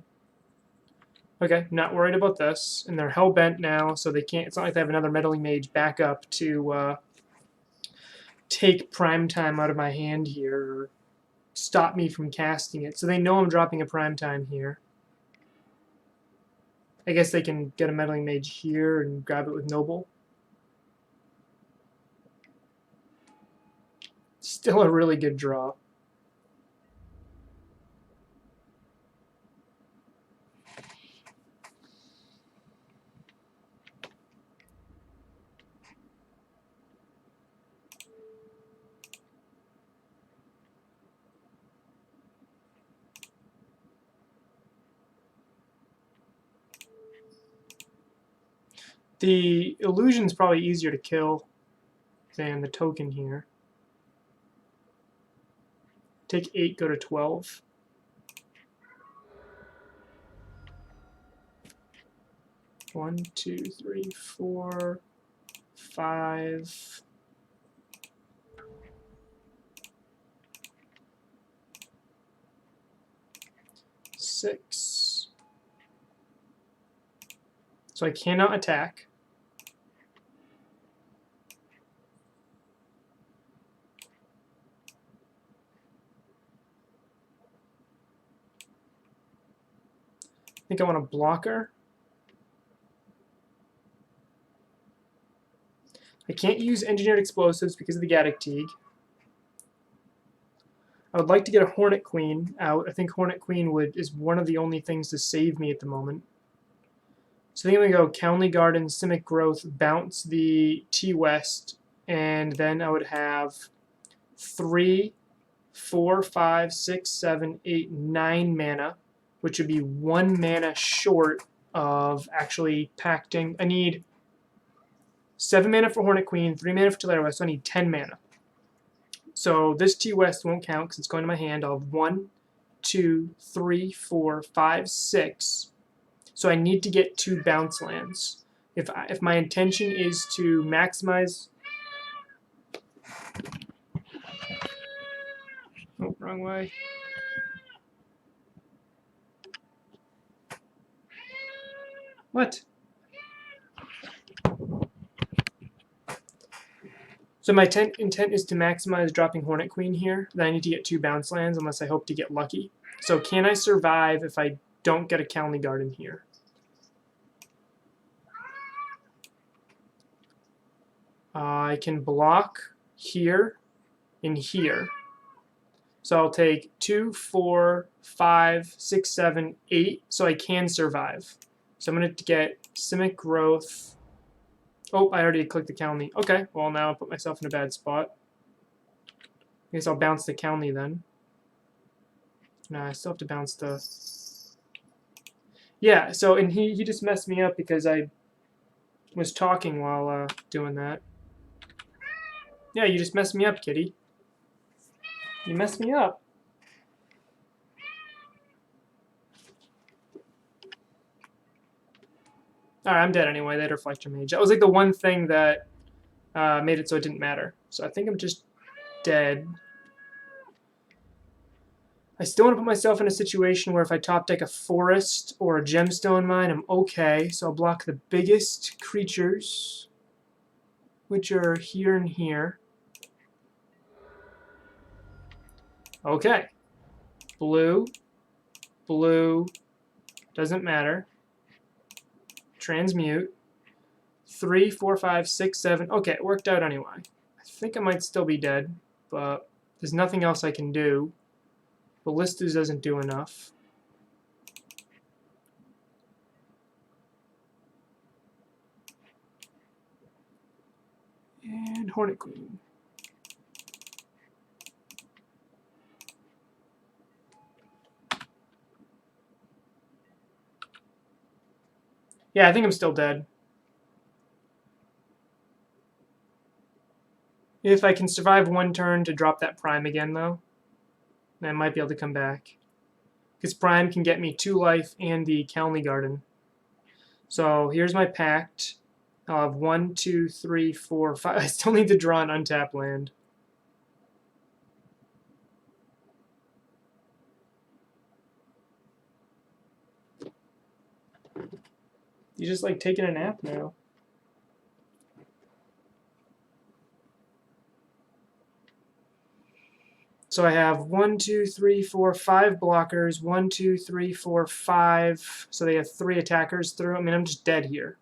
Okay, not worried about this. And they're hell-bent now, so they can't. It's not like they have another Meddling Mage back up to take Prime Time out of my hand here, or stop me from casting it. So they know I'm dropping a Prime Time here. I guess they can get a Meddling Mage here and grab it with Noble. Still a really good draw. The illusion's probably easier to kill than the token here. Take 8, go to 12. One, 2, 3, 4, 5. Six. So I cannot attack. I think I want a blocker. I can't use engineered explosives because of the Gaddock Teague. I would like to get a Hornet Queen out. I think Hornet Queen is one of the only things to save me at the moment. So I think I'm going to go Cownley Garden, Simic Growth, bounce the T-West, and then I would have 3, 4, 5, 6, 7, 8, 9 mana, which would be 1 mana short of actually pacting. I need 7 mana for Hornet Queen, 3 mana for Tolaria West, so I need 10 mana. So this T-West won't count because it's going to my hand. I'll have 1, 2, 3, 4, 5, 6. So I need to get 2 bounce lands. If my intention is to maximize... Oh, wrong way. What? So my intent is to maximize dropping Hornet Queen here. Then I need to get 2 bounce lands unless I hope to get lucky. So can I survive if I don't get a Cownley Garden here? I can block here and here. So I'll take 2, 4, 5, 6, 7, 8, so I can survive. So I'm going to get Simic Growth. Oh, I already clicked the Cownley. Okay, well now I'll put myself in a bad spot. I guess I'll bounce the Cownley then. No, I still have to bounce the... Yeah, so, and he just messed me up because I was talking while doing that. Yeah, you just messed me up, kitty. You messed me up. Alright, I'm dead anyway. They had Reflector Mage. That was like the one thing that made it so it didn't matter. So I think I'm just dead. I still want to put myself in a situation where if I top deck a Forest or a Gemstone Mine, I'm okay. So I'll block the biggest creatures, which are here and here. Okay. Blue. Blue. Doesn't matter. Transmute. 3, 4, 5, 6, 7. Okay, it worked out anyway. I think I might still be dead, but there's nothing else I can do. Ballista doesn't do enough. And Hornet Queen. Yeah, I think I'm still dead. If I can survive one turn to drop that Prime again, though, then I might be able to come back. Because Prime can get me 2 life and the Calney Garden. So here's my Pact. I'll have 1, 2, 3, 4, 5. I still need to draw an untapped land. You just like taking a nap now. So I have 1, 2, 3, 4, 5 blockers. 1, 2, 3, 4, 5. So they have 3 attackers through. I mean, I'm just dead here.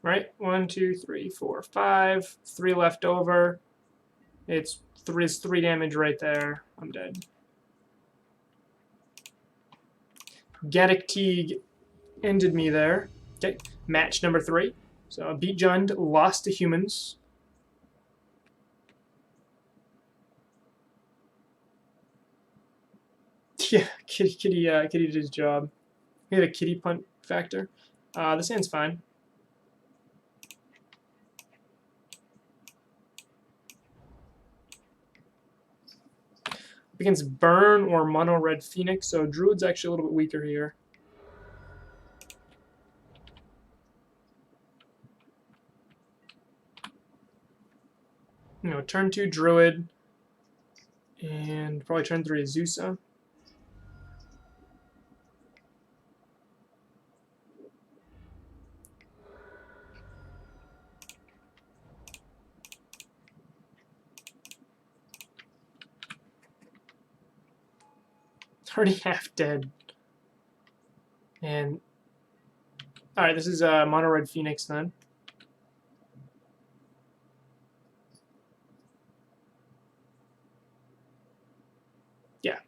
Right? 1, 2, 3, 4, 5. 3 left over. It's 3 damage right there. I'm dead. Gaddock Teague ended me there. Okay, match number 3. So beat Jund, lost to humans. Yeah, Kitty did his job. He had a kitty punt factor. This hand's fine. Against Burn or Mono Red Phoenix, so Druid's actually a little bit weaker here. You know, turn 2 Druid, and probably turn 3 Azusa. Already half dead. And alright, this is Mono Red Phoenix then. Yeah.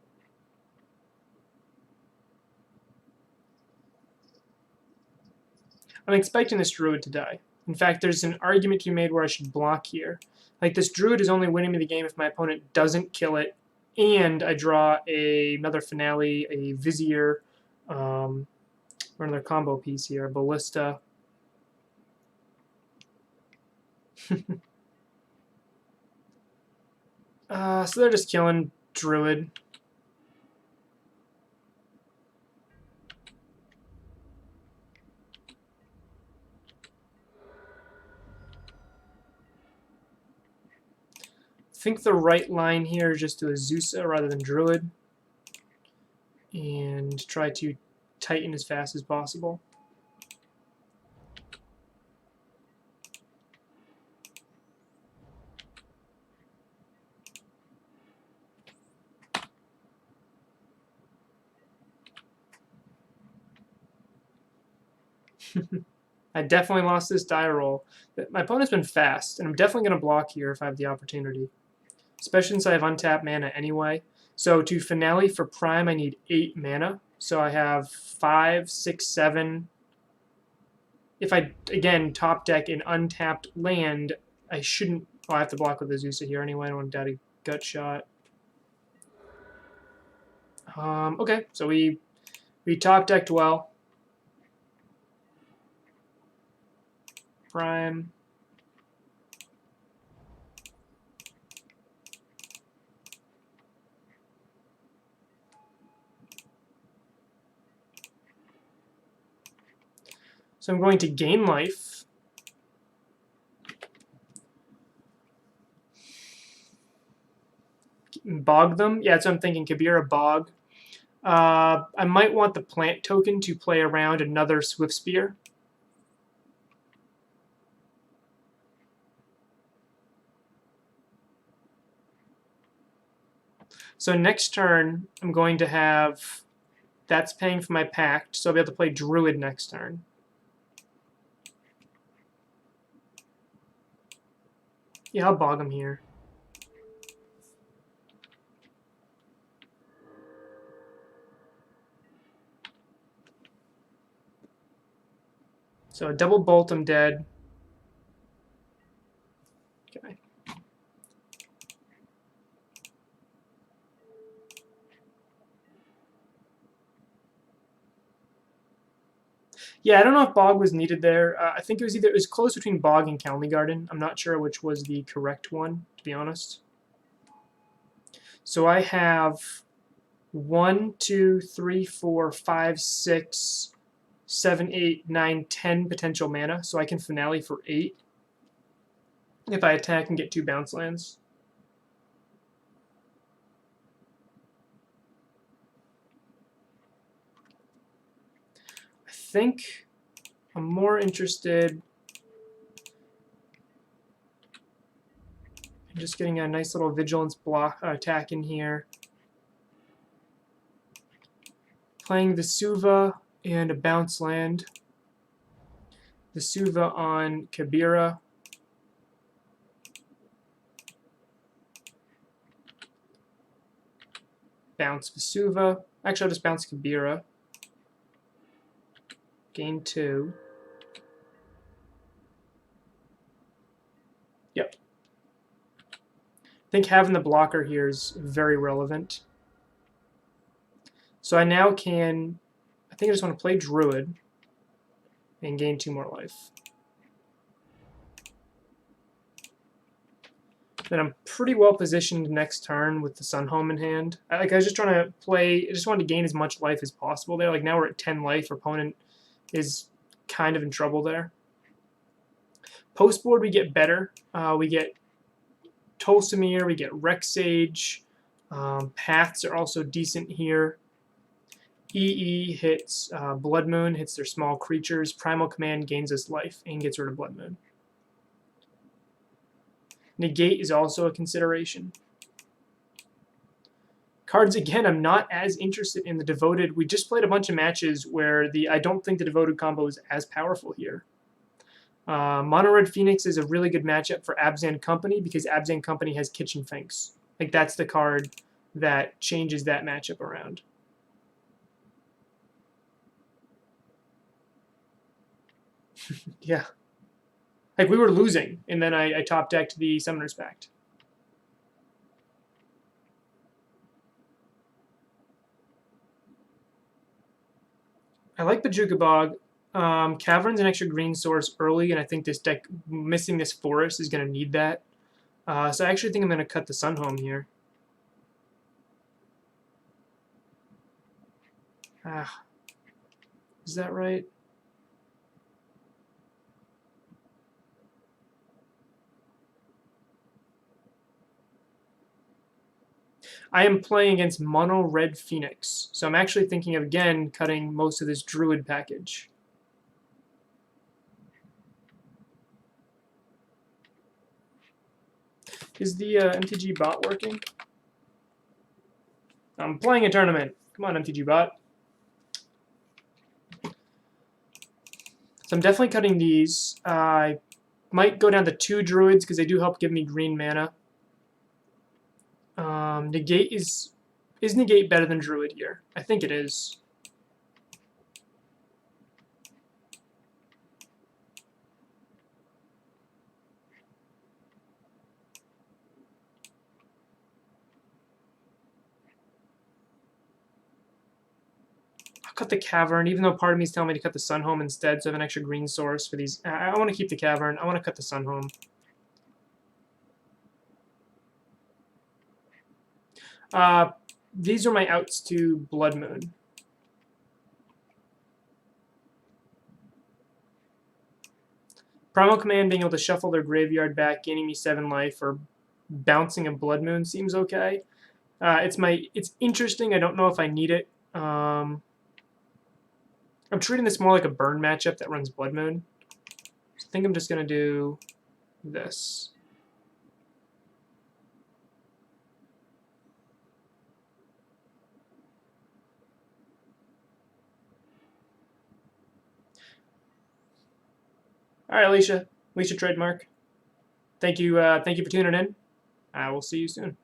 I'm expecting this Druid to die. In fact, there's an argument to be made where I should block here. Like, this Druid is only winning me the game if my opponent doesn't kill it, and I draw another Finale, a Vizier, or another combo piece here, Ballista. So they're just killing Druid. I think the right line here is just to Azusa rather than Druid, and try to tighten as fast as possible. I definitely lost this die roll. My opponent's been fast, and I'm definitely going to block here if I have the opportunity, especially since I have untapped mana anyway. So to Finale for Prime, I need 8 mana. So I have 5, 6, 7. If I, again, top deck an untapped land, I shouldn't... Oh, I have to block with Azusa here anyway. I don't want to die to Gut Shot. Okay, so we top decked well. Prime. So I'm going to gain life. Bog them. Yeah, that's what I'm thinking. Kabira Bog. I might want the plant token to play around another Swift Spear. So next turn, I'm going to have That's paying for my Pact, so I'll be able to play Druid next turn. Yeah, I'll bog him here. So a double bolt, I'm dead. Okay. Yeah, I don't know if Bog was needed there. I think it was close between Bog and County Garden. I'm not sure which was the correct one, to be honest. So I have 1, 2, 3, 4, 5, 6, 7, 8, 9, 10 potential mana, so I can finale for 8 if I attack and get 2 bounce lands. I think I'm more interested in just getting a nice little vigilance block attack in here. Playing Vesuva and a bounce land. Vesuva on Kabira. Bounce Vesuva. Actually, I'll just bounce Kabira. Gain 2. Yep. I think having the blocker here is very relevant. So I now can, I think I just want to play Druid and gain 2 more life. Then I'm pretty well positioned next turn with the Sunhome in hand. I was just trying to play, I just wanted to gain as much life as possible there. Like now we're at 10 life, our opponent is kind of in trouble there. Post board we get better. We get Tolsimir, we get Rexage. Paths are also decent here. EE hits Blood Moon, hits their small creatures. Primal Command gains us life and gets rid of Blood Moon. Negate is also a consideration. Cards, again, I'm not as interested in the Devoted. We just played a bunch of matches where I don't think the Devoted combo is as powerful here. Mono Red Phoenix is a really good matchup for Abzan Company because Abzan Company has Kitchen Finks. Like that's the card that changes that matchup around. Yeah. Like we were losing, and then I top decked the Summoner's Pact. I like Bajuka Bog. Cavern's an extra green source early, and I think this deck, missing this forest, is going to need that. So I actually think I'm going to cut the Sunhome here. Is that right? I am playing against Mono Red Phoenix, so I'm actually thinking of, again, cutting most of this Druid package. Is the MTG bot working? I'm playing a tournament. Come on, MTG bot. So I'm definitely cutting these. I might go down to 2 Druids because they do help give me green mana. Negate is Negate better than Druid here? I think it is. I'll cut the Cavern, even though part of me is telling me to cut the Sunhome instead, so I have an extra green source for these. I want to keep the Cavern. I want to cut the Sunhome. These are my outs to Blood Moon. Primal Command being able to shuffle their graveyard back, gaining me 7 life, or bouncing a Blood Moon seems okay. It's interesting. I don't know if I need it. I'm treating this more like a burn matchup that runs Blood Moon. So I think I'm just going to do this. All right, Alicia. Alicia Trademark. Thank you for tuning in. I will see you soon.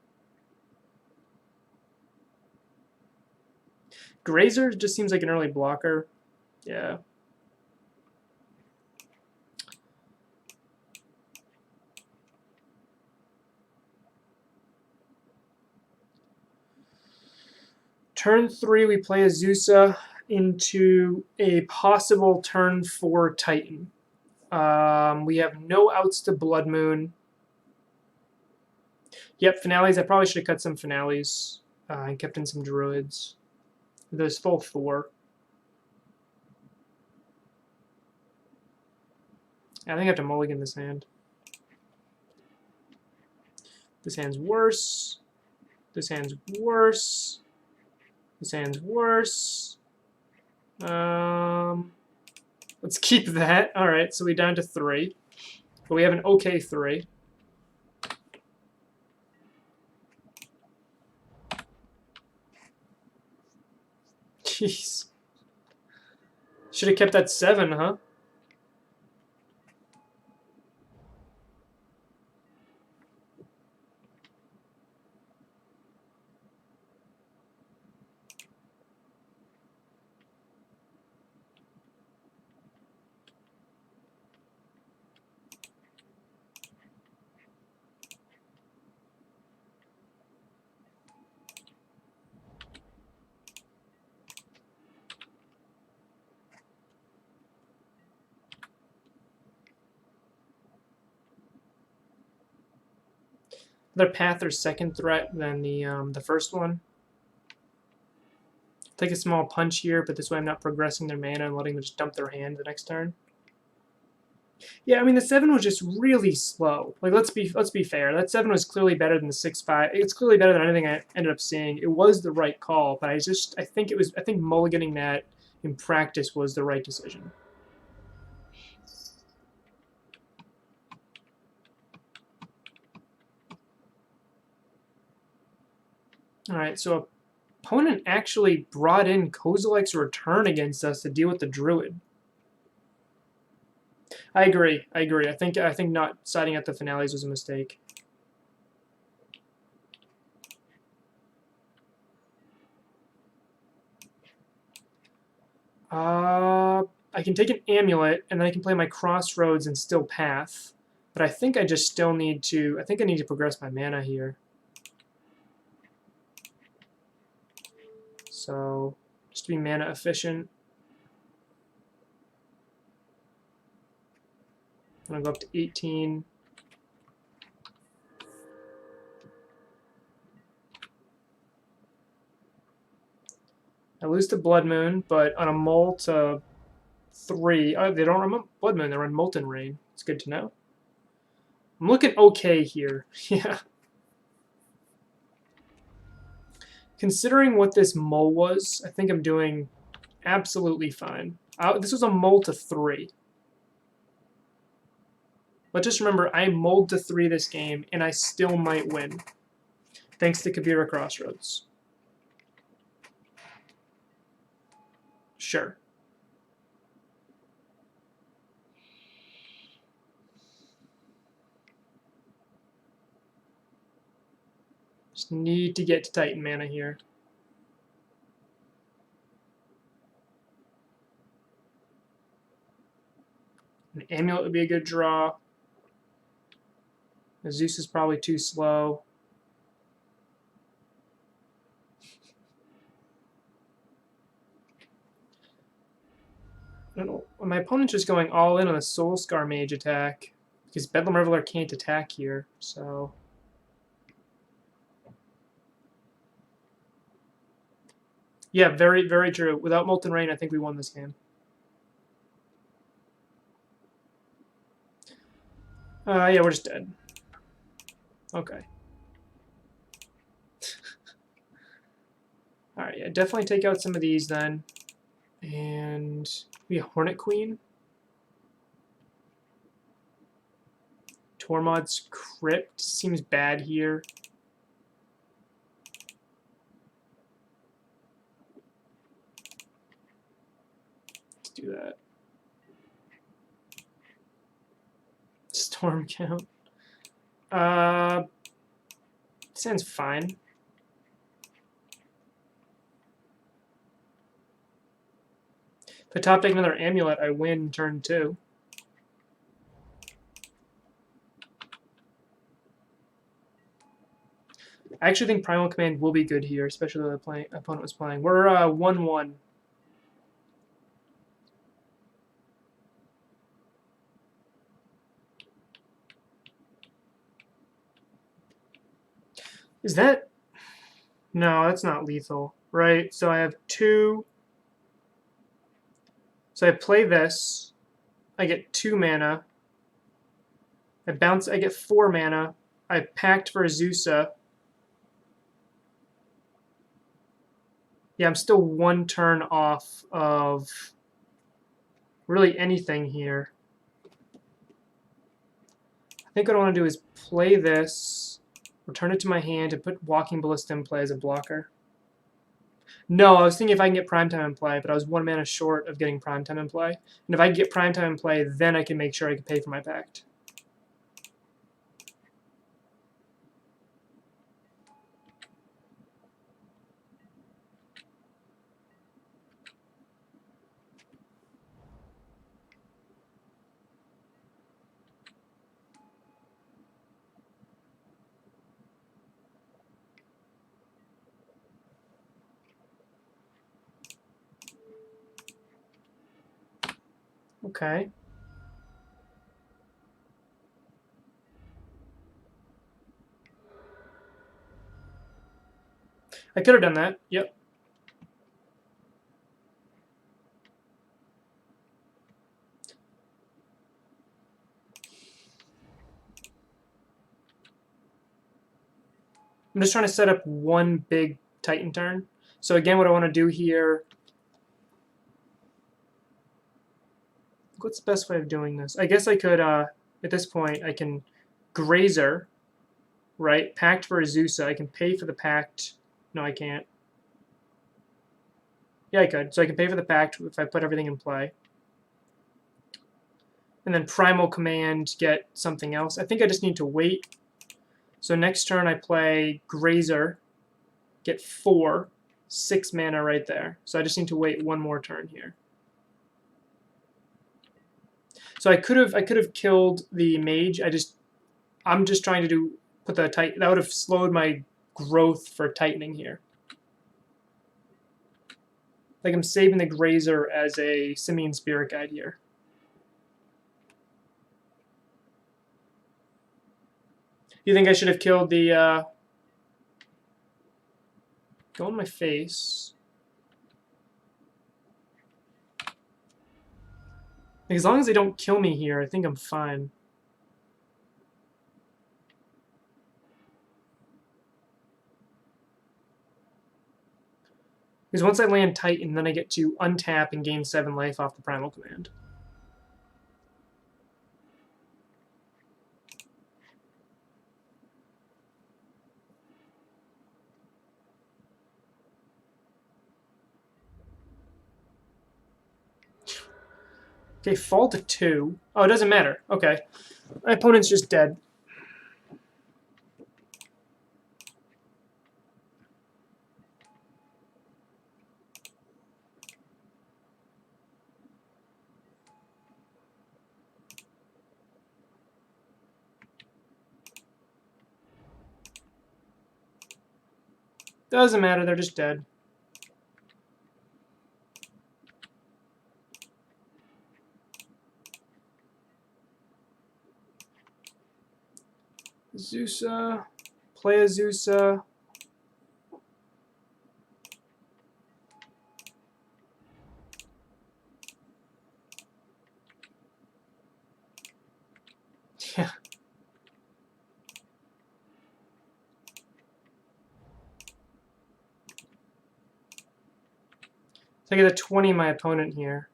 Grazer just seems like an early blocker. Yeah. Turn 3, we play Azusa into a possible turn 4 Titan. We have no outs to Blood Moon. Yep, finales. I probably should have cut some finales and kept in some druids. There's full 4. I think I have to mulligan this hand. This hand's worse. This hand's worse. This hand's worse. Let's keep that. All right, so we're down to 3. But we have an okay 3. Jeez. Should have kept that 7, huh? Their path or second threat than the first one. Take a small punch here, but this way I'm not progressing their mana and letting them just dump their hand the next turn. Yeah, I mean the 7 was just really slow. Like let's be fair. That 7 was clearly better than the 6/5. It's clearly better than anything I ended up seeing. It was the right call, but I think mulliganing that in practice was the right decision. All right, so opponent actually brought in Kozilek's Return against us to deal with the Druid. I agree. I think not siding at the finales was a mistake. I can take an Amulet, and then I can play my Crossroads and still Path. But I think I just still need to... I think I need to progress my mana here. So, just to be mana efficient. I'm going to go up to 18. I lose to Blood Moon, but on a mull to 3... Oh, they don't run Blood Moon, they run Molten Rain. It's good to know. I'm looking okay here. Yeah. Considering what this mull was, I think I'm doing absolutely fine. This was a mull to 3. But just remember, I mulled to 3 this game, and I still might win. Thanks to Kabira Crossroads. Sure. Just need to get to Titan mana here. An Amulet would be a good draw. Zeus is probably too slow. I don't know. My opponent's just going all in on a Soul Scar Mage attack because Bedlam Reveler can't attack here, so... Yeah, very, very true. Without Molten Rain, I think we won this game. Yeah, we're just dead. Okay. Alright, yeah, definitely take out some of these then. And maybe a Hornet Queen. Tormod's Crypt seems bad here. Let's do that. storm count? Sounds fine. If I top deck another amulet, I win turn 2. I actually think Primal Command will be good here, especially if the opponent was playing. We're 1-1. Is that... No, that's not lethal, right? So I have 2... So I play this. I get 2 mana. I bounce. I get 4 mana. I packed for Azusa. Yeah, I'm still 1 turn off of really anything here. I think what I want to do is play this, return it to my hand, and put Walking Ballista in play as a blocker. No, I was thinking if I can get Primetime in play, but I was 1 mana short of getting Primetime in play. And if I get Primetime in play, then I can make sure I can pay for my pact. Okay. I could have done that. Yep. I'm just trying to set up 1 big Titan turn. So again, what I want to do here... What's the best way of doing this? I guess I could, at this point, I can Grazer, right? Pact for Azusa. I can pay for the pact. No, I can't. Yeah, I could. So I can pay for the pact if I put everything in play. And then Primal Command, get something else. I think I just need to wait. So next turn I play Grazer, get 4, 6 mana right there. So I just need to wait 1 more turn here. So I could have killed the mage. I'm just trying to put the Titan. That would have slowed my growth for tightening here. Like I'm saving the Grazer as a Simian Spirit Guide here. You think I should have killed the go in my face? As long as they don't kill me here, I think I'm fine. Because once I land Titan, then I get to untap and gain 7 life off the Primal Command. Okay, fall to 2. Oh, it doesn't matter. Okay. My opponent's just dead. Doesn't matter, they're just dead. Azusa, play Azusa. Yeah. So I get a 20 my opponent here.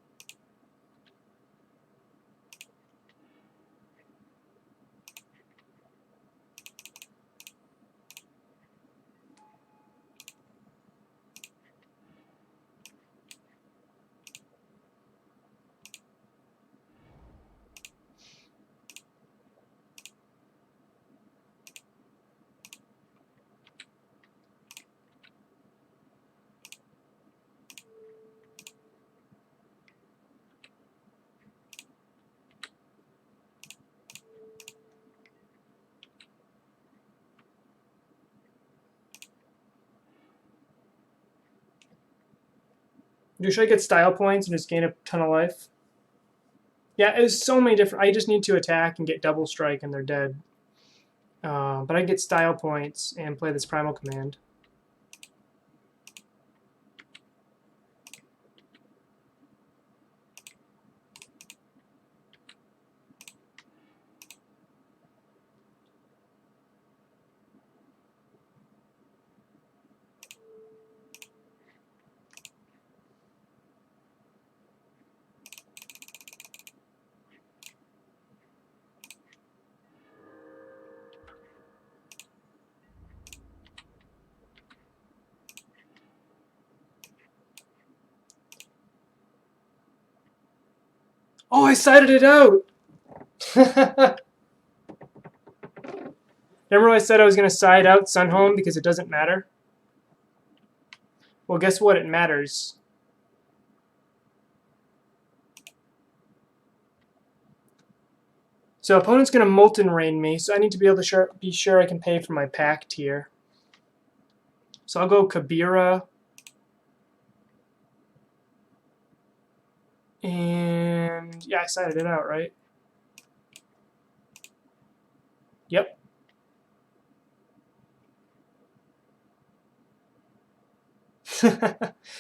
Should I get style points and just gain a ton of life? Yeah, there's so many different. I just need to attack and get double strike and they're dead. But I get style points and play this primal command. Oh, I sided it out! Remember I said I was going to side out Sunhome because it doesn't matter? Well, guess what? It matters. So opponent's going to Molten Rain me, so I need to be able to be sure I can pay for my pact here. So I'll go Kabira. And yeah, I sided it out, right? Yep.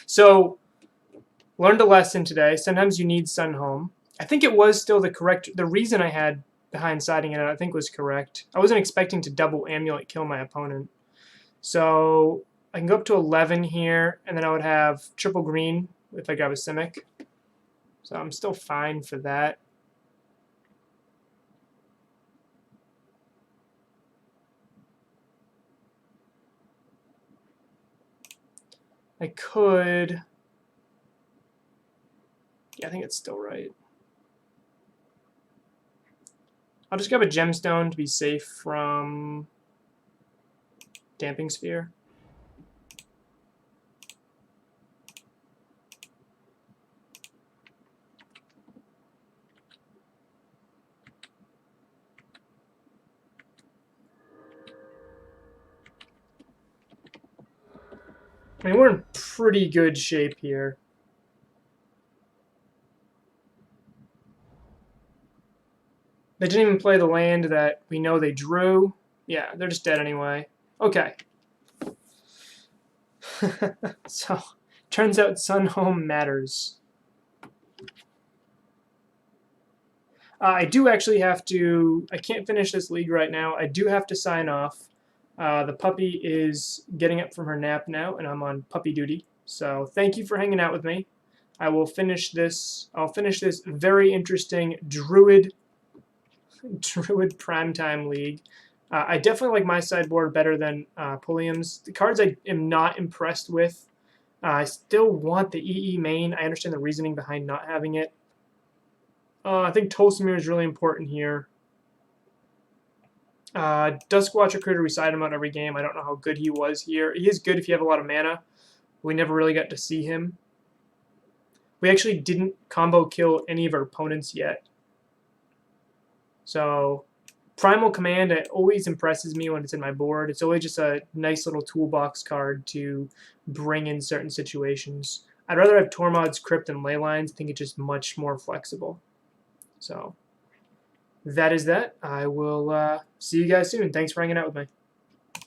So, learned a lesson today. Sometimes you need Sunhome. I think it was still the reason I had behind siding it out, I think was correct. I wasn't expecting to double Amulet kill my opponent. So I can go up to 11 here, and then I would have triple green if I grab a Simic. So I'm still fine for that. I could... Yeah, I think it's still right. I'll just grab a gemstone to be safe from Damping Sphere. I mean, we're in pretty good shape here. They didn't even play the land that we know they drew. Yeah, they're just dead anyway. Okay. So, turns out Sunhome matters. I do actually have to... I can't finish this league right now. I do have to sign off. The puppy is getting up from her nap now, and I'm on puppy duty. So thank you for hanging out with me. I will finish this. I'll finish this very interesting Druid Primetime League. I definitely like my sideboard better than Pulliam's. The cards I am not impressed with. I still want the EE main. I understand the reasoning behind not having it. I think Tolsimir is really important here. Duskwatcher Critter, we side him out every game. I don't know how good he was here. He is good if you have a lot of mana. We never really got to see him. We actually didn't combo kill any of our opponents yet. So, Primal Command, it always impresses me when it's in my board. It's always just a nice little toolbox card to bring in certain situations. I'd rather have Tormod's Crypt and Leylines. I think it's just much more flexible. So, that is that. I will see you guys soon. Thanks for hanging out with me.